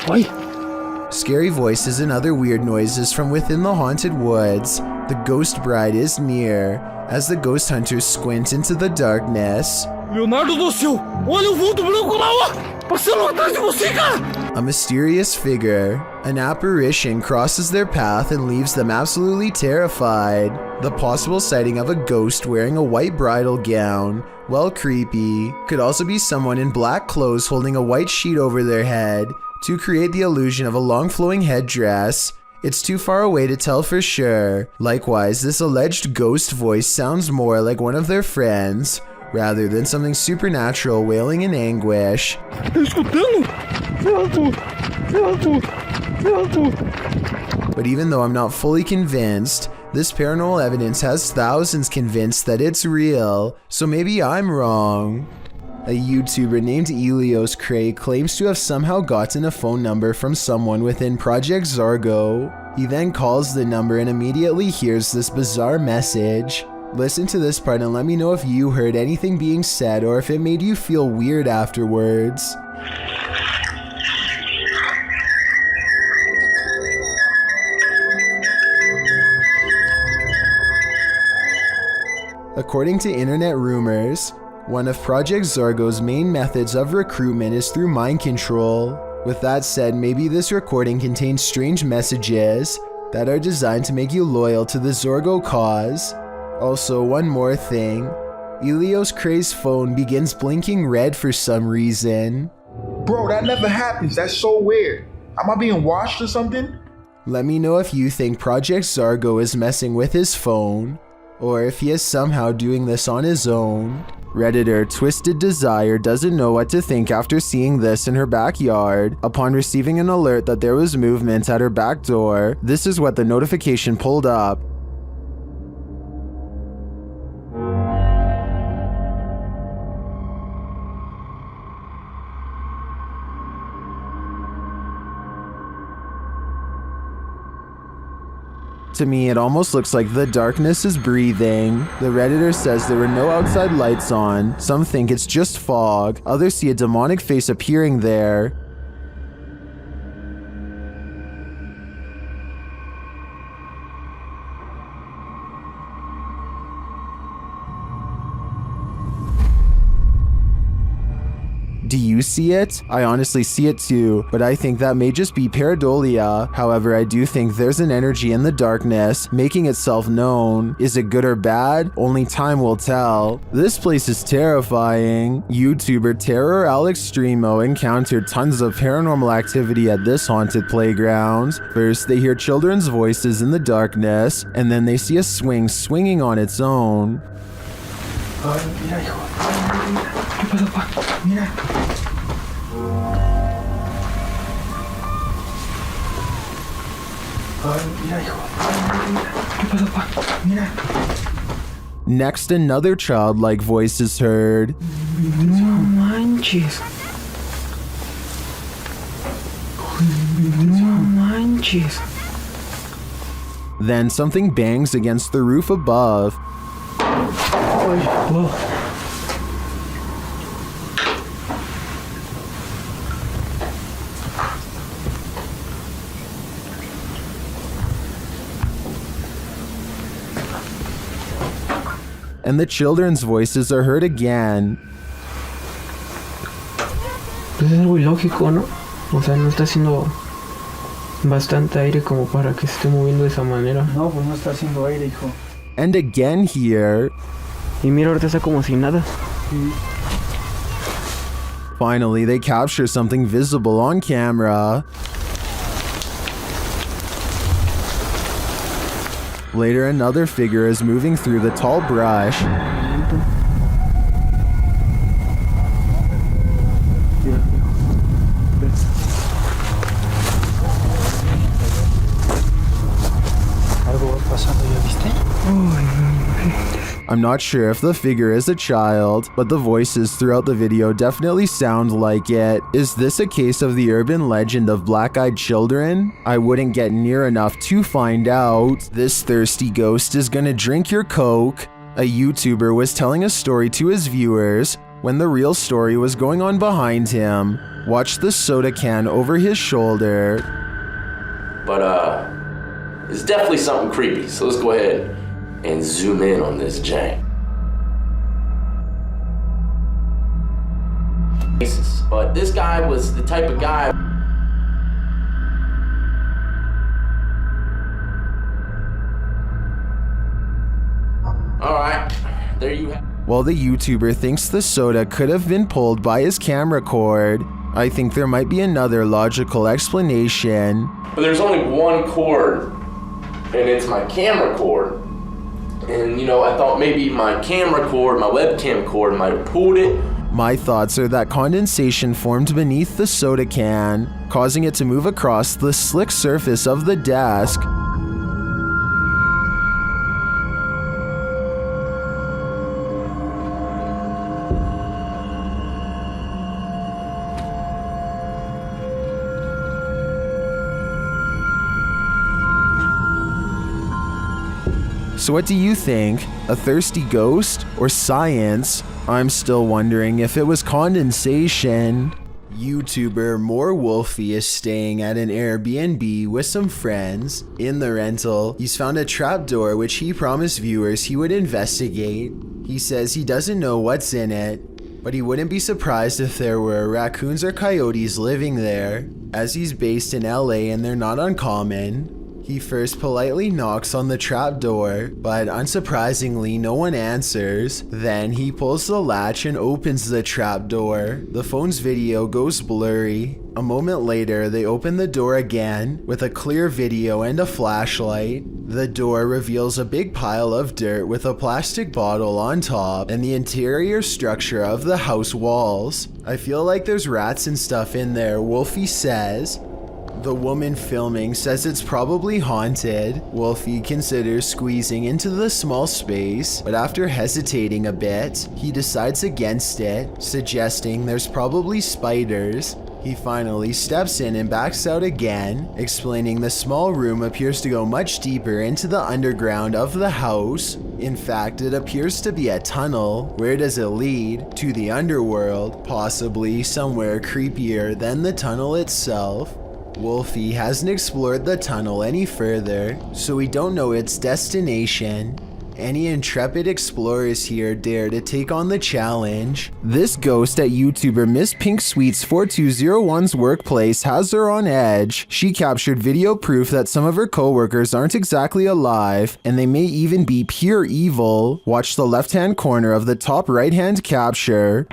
Vai. Scary voices and other weird noises from within the haunted woods. The ghost bride is near, as the ghost hunters squint into the darkness. Leonardo do céu! Olha o vulto branco lá, ó! Passando atrás de você, cara! A mysterious figure, an apparition, crosses their path and leaves them absolutely terrified. The possible sighting of a ghost wearing a white bridal gown, while creepy, could also be someone in black clothes holding a white sheet over their head to create the illusion of a long flowing headdress. It's too far away to tell for sure. Likewise, this alleged ghost voice sounds more like one of their friends, rather than something supernatural wailing in anguish. But even though I'm not fully convinced, this paranormal evidence has thousands convinced that it's real, so maybe I'm wrong. A YouTuber named Elios Cray claims to have somehow gotten a phone number from someone within Project Zorgo. He then calls the number and immediately hears this bizarre message. Listen to this part and let me know if you heard anything being said or if it made you feel weird afterwards. According to internet rumors, one of Project Zorgo's main methods of recruitment is through mind control. With that said, maybe this recording contains strange messages that are designed to make you loyal to the Zorgo cause. Also, one more thing. Elios Cray's phone begins blinking red for some reason. Bro, that never happens. That's so weird. Am I being watched or something? Let me know if you think Project Zorgo is messing with his phone, or if he is somehow doing this on his own. Redditor Twisted Desire doesn't know what to think after seeing this in her backyard. Upon receiving an alert that there was movement at her back door, this is what the notification pulled up. To me, it almost looks like the darkness is breathing. The Redditor says there were no outside lights on. Some think it's just fog. Others see a demonic face appearing there. Do you see it? I honestly see it too, but I think that may just be pareidolia. However, I do think there's an energy in the darkness making itself known. Is it good or bad? Only time will tell. This place is terrifying. YouTuber Terror Alex Streamo encountered tons of paranormal activity at this haunted playground. First, they hear children's voices in the darkness, and then they see a swing swinging on its own. Mira, hijo. ¿Qué pasó, pa? Mira. Mira, hijo. ¿Qué pasó, pa? Mira. Next, another childlike voice is heard. No manches. No manches. Then something bangs against the roof above. Whoa. And the children's voices are heard again. Pues es algo ilógico, ¿no? O sea, no está haciendo bastante aire como para que se esté moviendo de esa manera. No, pues no está haciendo aire, hijo. And again here. Y mira, ahorita está como si nada. Finally, they capture something visible on camera. Later, another figure is moving through the tall brush. I'm not sure if the figure is a child, but the voices throughout the video definitely sound like it. Is this a case of the urban legend of black-eyed children? I wouldn't get near enough to find out. This thirsty ghost is gonna drink your Coke. A YouTuber was telling a story to his viewers when the real story was going on behind him. Watch the soda can over his shoulder. But it's definitely something creepy, so let's go ahead and zoom in on this jank. But this guy was the type of guy. Alright, there you have. While the YouTuber thinks the soda could have been pulled by his camera cord, I think there might be another logical explanation. But there's only one cord, and it's my camera cord. And you know, I thought maybe my camera cord, my webcam cord might have pulled it. My thoughts are that condensation formed beneath the soda can, causing it to move across the slick surface of the desk. So what do you think? A thirsty ghost or science? I'm still wondering if it was condensation. YouTuber More Wolfie is staying at an Airbnb with some friends. In the rental, he's found a trapdoor which he promised viewers he would investigate. He says he doesn't know what's in it, but he wouldn't be surprised if there were raccoons or coyotes living there, as he's based in LA and they're not uncommon. He first politely knocks on the trapdoor, but unsurprisingly no one answers. Then he pulls the latch and opens the trapdoor. The phone's video goes blurry. A moment later, they open the door again with a clear video and a flashlight. The door reveals a big pile of dirt with a plastic bottle on top and the interior structure of the house walls. I feel like there's rats and stuff in there, Wolfie says. The woman filming says it's probably haunted. Wolfie considers squeezing into the small space, but after hesitating a bit, he decides against it, suggesting there's probably spiders. He finally steps in and backs out again, explaining the small room appears to go much deeper into the underground of the house. In fact, it appears to be a tunnel. Where does it lead? To the underworld, possibly somewhere creepier than the tunnel itself. Wolfie hasn't explored the tunnel any further, so we don't know its destination. Any intrepid explorers here dare to take on the challenge. This ghost at YouTuber Miss Pink Sweets 4201's workplace has her on edge. She captured video proof that some of her co-workers aren't exactly alive, and they may even be pure evil. Watch the left-hand corner of the top right-hand capture.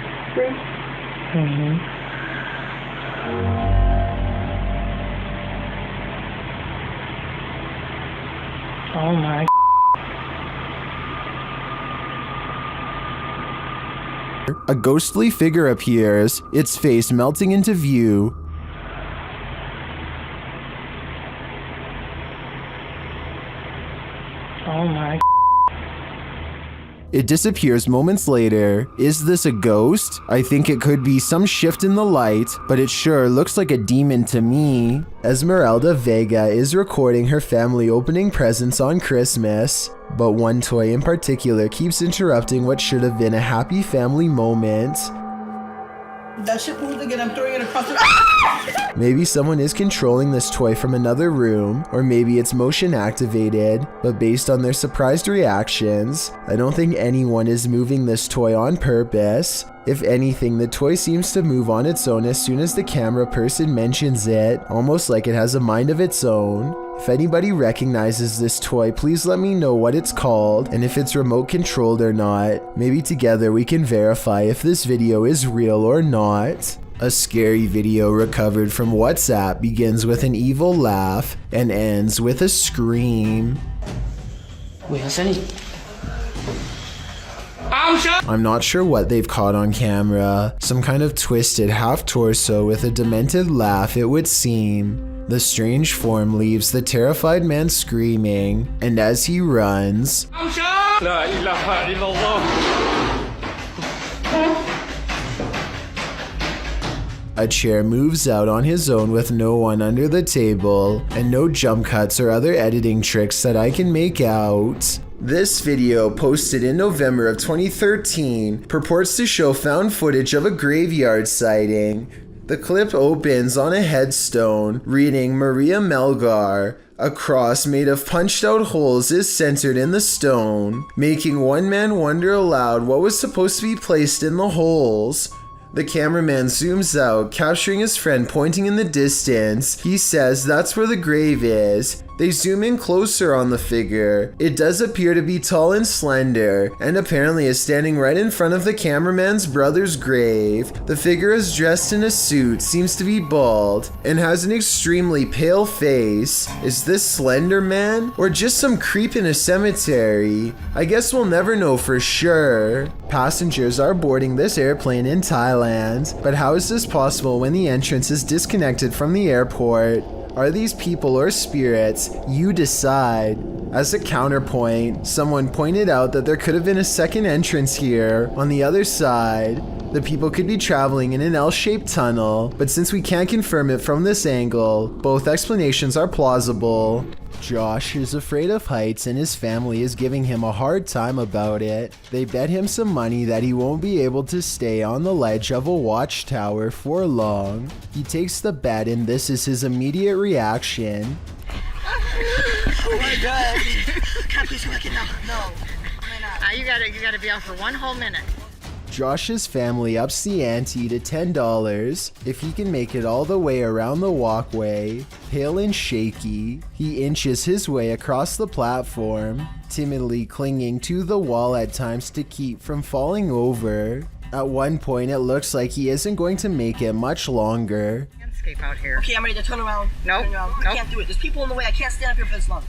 Oh my. A ghostly figure appears, its face melting into view. Oh my. It disappears moments later. Is this a ghost? I think it could be some shift in the light, but it sure looks like a demon to me. Esmeralda Vega is recording her family opening presents on Christmas, but one toy in particular keeps interrupting what should have been a happy family moment. That shit moved again, I'm throwing it across the... Maybe someone is controlling this toy from another room, or maybe it's motion activated, but based on their surprised reactions, I don't think anyone is moving this toy on purpose. If anything, the toy seems to move on its own as soon as the camera person mentions it, almost like it has a mind of its own. If anybody recognizes this toy, please let me know what it's called and if it's remote controlled or not. Maybe together we can verify if this video is real or not. A scary video recovered from WhatsApp begins with an evil laugh and ends with a scream. I'm not sure what they've caught on camera. Some kind of twisted half torso with a demented laugh, it would seem. The strange form leaves the terrified man screaming, and as he runs, La ilaha illallah. a chair moves out on his own with no one under the table, and no jump cuts or other editing tricks that I can make out. This video, posted in November of 2013, purports to show found footage of a graveyard sighting. The clip opens on a headstone reading Maria Melgar. A cross made of punched out holes is centered in the stone, making one man wonder aloud what was supposed to be placed in the holes. The cameraman zooms out, capturing his friend pointing in the distance. He says that's where the grave is. They zoom in closer on the figure. It does appear to be tall and slender, and apparently is standing right in front of the cameraman's brother's grave. The figure is dressed in a suit, seems to be bald, and has an extremely pale face. Is this Slender Man? Or just some creep in a cemetery? I guess we'll never know for sure. Passengers are boarding this airplane in Thailand, but how is this possible when the entrance is disconnected from the airport? Are these people or spirits? You decide. As a counterpoint, someone pointed out that there could have been a second entrance here on the other side. The people could be traveling in an L-shaped tunnel, but since we can't confirm it from this angle, both explanations are plausible. Josh is afraid of heights and his family is giving him a hard time about it. They bet him some money that he won't be able to stay on the ledge of a watchtower for long. He takes the bet and this is his immediate reaction. Oh my god. Can't be looking up. No. You gotta be out for one whole minute. Josh's family ups the ante to $10 if he can make it all the way around the walkway. Pale and shaky, he inches his way across the platform, timidly clinging to the wall at times to keep from falling over. At one point, it looks like he isn't going to make it much longer. Escape out here. Okay, I'm ready to turn around. Nope. I can't do it. There's people in the way. I can't stand up here for this long.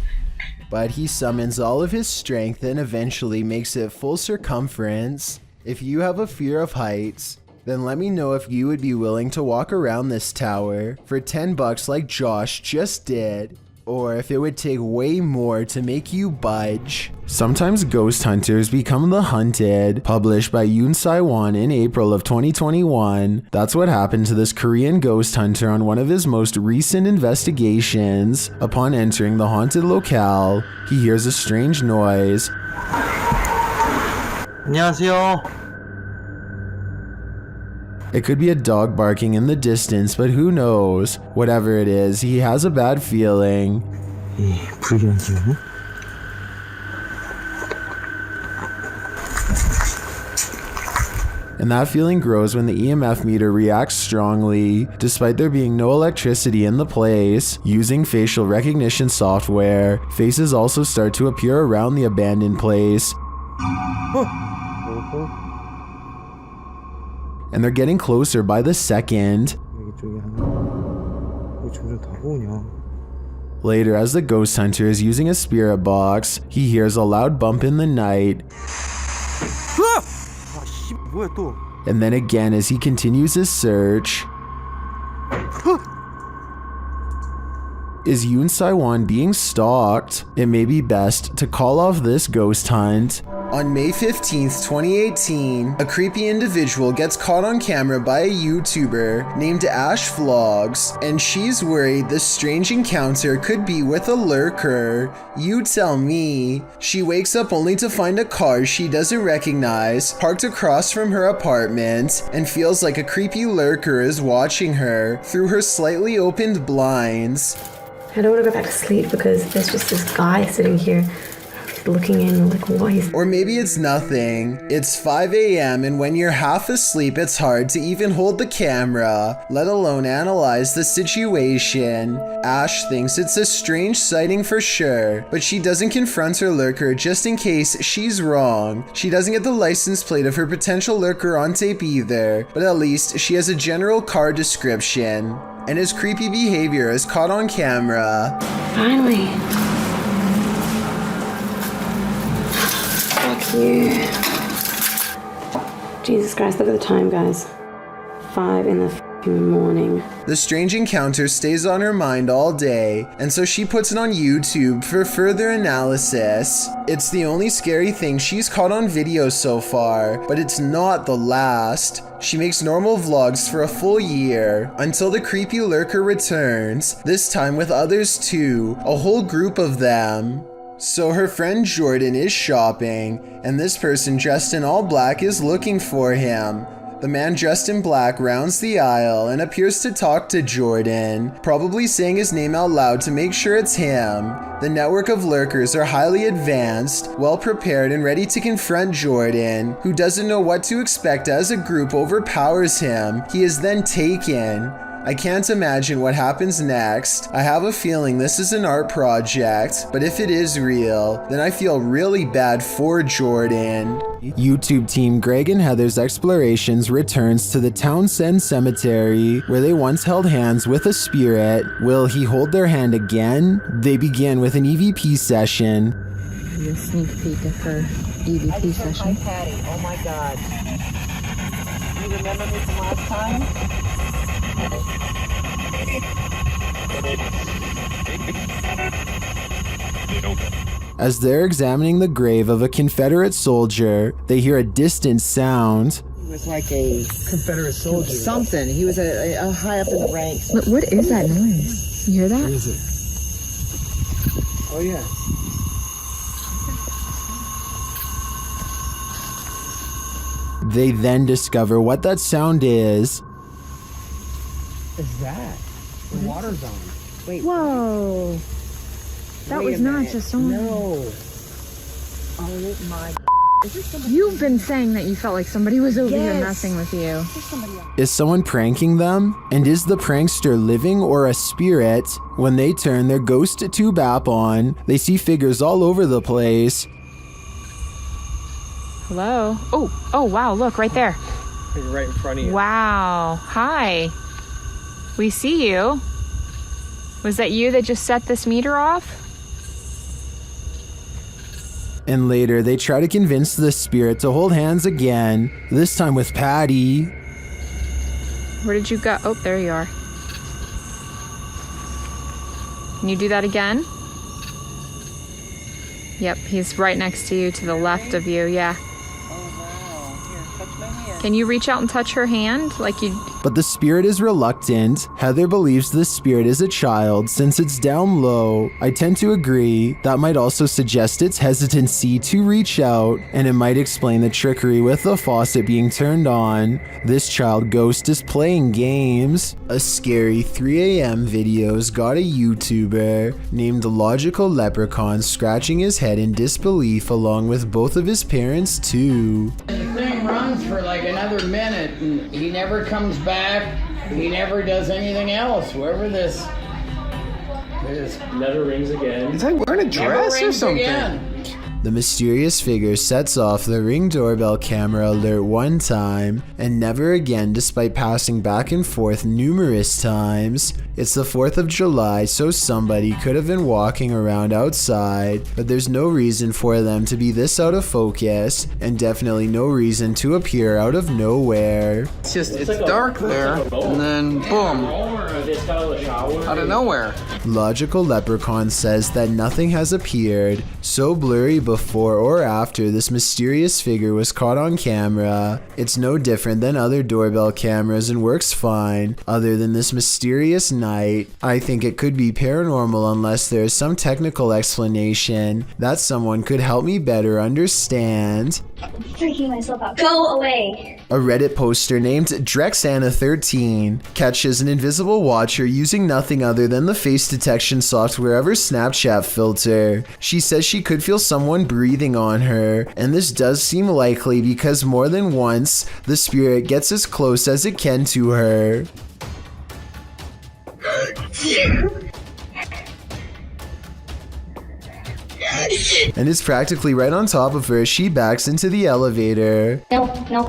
But he summons all of his strength and eventually makes it full circumference. If you have a fear of heights, then let me know if you would be willing to walk around this tower for $10 like Josh just did, or if it would take way more to make you budge. Sometimes ghost hunters become the hunted, published by Yoon Sai-won in April of 2021. That's what happened to this Korean ghost hunter on one of his most recent investigations. Upon entering the haunted locale, he hears a strange noise. 안녕하세요. It could be a dog barking in the distance, but who knows? Whatever it is, he has a bad feeling. 불길한 기운이? And that feeling grows when the EMF meter reacts strongly, despite there being no electricity in the place. Using facial recognition software, faces also start to appear around the abandoned place. And they're getting closer by the second. Later, as the ghost hunter is using a spirit box, he hears a loud bump in the night. And then again as he continues his search. Is Yoon Sai-won being stalked? It may be best to call off this ghost hunt. On May 15th, 2018, a creepy individual gets caught on camera by a YouTuber named Ash Vlogs, and she's worried this strange encounter could be with a lurker. You tell me. She wakes up only to find a car she doesn't recognize parked across from her apartment and feels like a creepy lurker is watching her through her slightly opened blinds. I don't want to go back to sleep because there's just this guy sitting here looking in like, what is... Or maybe it's nothing. It's 5 a.m. and when you're half asleep, it's hard to even hold the camera, let alone analyze the situation. Ash thinks it's a strange sighting for sure, but she doesn't confront her lurker just in case she's wrong. She doesn't get the license plate of her potential lurker on tape either, but at least she has a general car description. And his creepy behavior is caught on camera. Finally. you. Jesus Christ, look at the time, guys. 5 in the morning. The strange encounter stays on her mind all day, and so she puts it on YouTube for further analysis. It's the only scary thing she's caught on video so far, but it's not the last. She makes normal vlogs for a full year, until the creepy lurker returns, this time with others too, a whole group of them. So her friend Jordan is shopping, and this person dressed in all black is looking for him. The man dressed in black rounds the aisle and appears to talk to Jordan, probably saying his name out loud to make sure it's him. The network of lurkers are highly advanced, well prepared and ready to confront Jordan, who doesn't know what to expect as a group overpowers him. He is then taken. I can't imagine what happens next. I have a feeling this is an art project, but if it is real, then I feel really bad for Jordan. YouTube team Greg and Heather's Explorations returns to the Townsend Cemetery, where they once held hands with a spirit. Will he hold their hand again? They begin with an EVP session. A sneak peek of her EVP session. Hi, Patty. Oh my God. You remember me from last time? As they're examining the grave of a Confederate soldier, they hear a distant sound. He was like a Confederate soldier. Something. He was a high up in the ranks. But what is that noise? You hear that? What is it? Oh yeah. They then discover what that sound is. Is that? The water's on. Wait. Whoa. That was not just on. No. Oh my. Is there somebody? You've been saying that you felt like somebody was over here messing with you. Is someone pranking them? And is the prankster living or a spirit? When they turn their ghost tube app on, they see figures all over the place. Hello? Oh wow, look, right there. Right in front of you. Wow. Hi. We see you. Was that you that just set this meter off? And later, they try to convince the spirit to hold hands again, this time with Patty. Where did you go? Oh, there you are. Can you do that again? Yep, he's right next to you, to the left of you, yeah. Can you reach out and touch her hand like you... But the spirit is reluctant. Heather believes the spirit is a child since it's down low. I tend to agree. That might also suggest its hesitancy to reach out, and it might explain the trickery with the faucet being turned on. This child ghost is playing games. A scary 3 a.m. video's got a YouTuber named Logical Leprechaun scratching his head in disbelief along with both of his parents too. The thing runs for like another minute and he never comes back. He never does anything else. Whoever this never rings again. Is he wearing a dress or something? Again. The mysterious figure sets off the Ring doorbell camera alert one time and never again despite passing back and forth numerous times. It's the 4th of July, so somebody could have been walking around outside, but there's no reason for them to be this out of focus, and definitely no reason to appear out of nowhere. It's dark there, and then boom, out of nowhere. Logical Leprechaun says that nothing has appeared so blurry before or after this mysterious figure was caught on camera. It's no different than other doorbell cameras and works fine, other than this mysterious night. I think it could be paranormal unless there is some technical explanation that someone could help me better understand. I'm freaking myself out. Go away! A Reddit poster named Drexana13 catches an invisible watcher using nothing other than the face detection software of her Snapchat filter. She says she could feel someone breathing on her, and this does seem likely because more than once, the spirit gets as close as it can to her. And it's practically right on top of her as she backs into the elevator. No. No.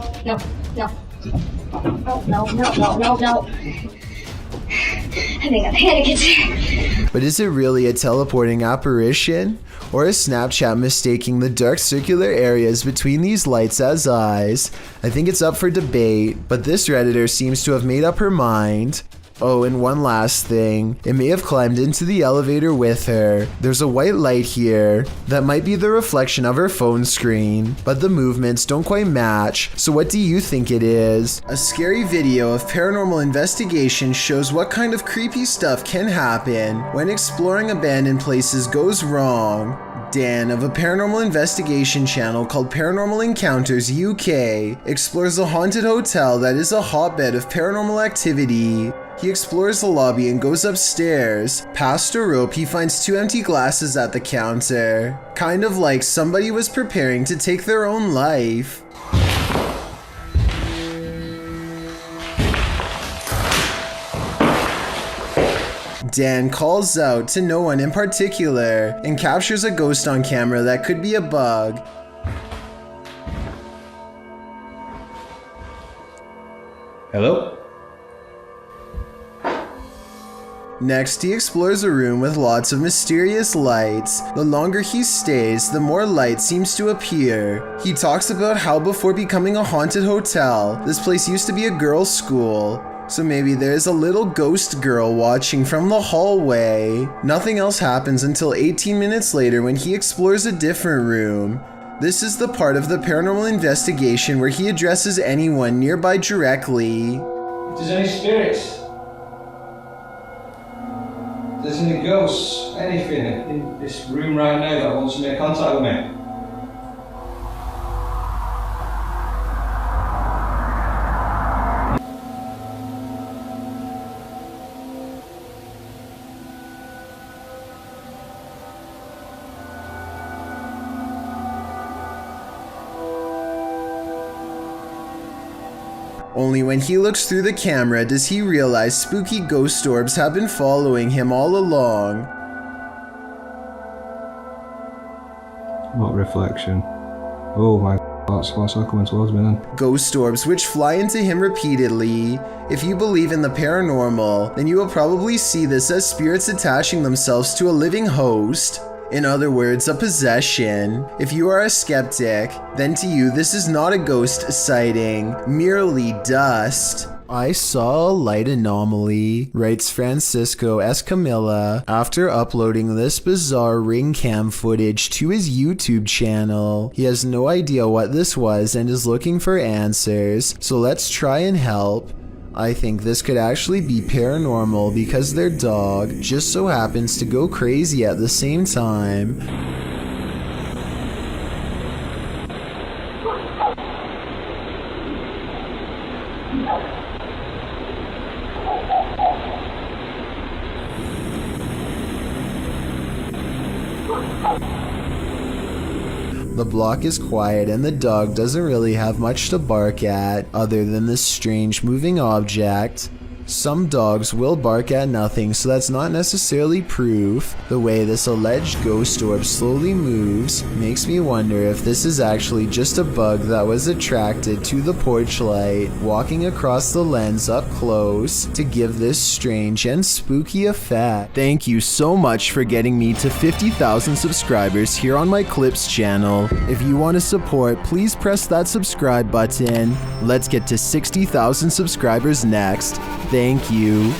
I think a panic attack. But is it really a teleporting apparition? or a Snapchat mistaking the dark circular areas between these lights as eyes. I think it's up for debate, but this Redditor seems to have made up her mind. Oh, and one last thing. It may have climbed into the elevator with her. There's a white light here that might be the reflection of her phone screen, but the movements don't quite match. So what do you think it is? A scary video of paranormal investigation shows what kind of creepy stuff can happen when exploring abandoned places goes wrong. Dan of a paranormal investigation channel called Paranormal Encounters UK explores a haunted hotel that is a hotbed of paranormal activity. He explores the lobby and goes upstairs. Past a rope, he finds 2 empty glasses at the counter. Kind of like somebody was preparing to take their own life. Dan calls out to no one in particular and captures a ghost on camera that could be a bug. Hello? Next, he explores a room with lots of mysterious lights. The longer he stays, the more light seems to appear. He talks about how before becoming a haunted hotel, this place used to be a girls' school. So maybe there's a little ghost girl watching from the hallway. Nothing else happens until 18 minutes later when he explores a different room. This is the part of the paranormal investigation where he addresses anyone nearby directly. If there's any spirits, if there's any ghosts, anything in this room right now that wants to make contact with me. Only when he looks through the camera does he realize spooky ghost orbs have been following him all along. What reflection? Oh my, what's that coming towards me then? Ghost orbs which fly into him repeatedly. If you believe in the paranormal, then you will probably see this as spirits attaching themselves to a living host. In other words, a possession. If you are a skeptic, then to you this is not a ghost sighting, merely dust. I saw a light anomaly, writes Francisco Escamilla after uploading this bizarre ring cam footage to his YouTube channel. He has no idea what this was and is looking for answers, so let's try and help. I think this could actually be paranormal because their dog just so happens to go crazy at the same time. The block is quiet and the dog doesn't really have much to bark at other than this strange moving object. Some dogs will bark at nothing, so that's not necessarily proof. The way this alleged ghost orb slowly moves makes me wonder if this is actually just a bug that was attracted to the porch light, walking across the lens up close to give this strange and spooky effect. Thank you so much for getting me to 50,000 subscribers here on my Clips channel. If you want to support, please press that subscribe button. Let's get to 60,000 subscribers next. Thank you.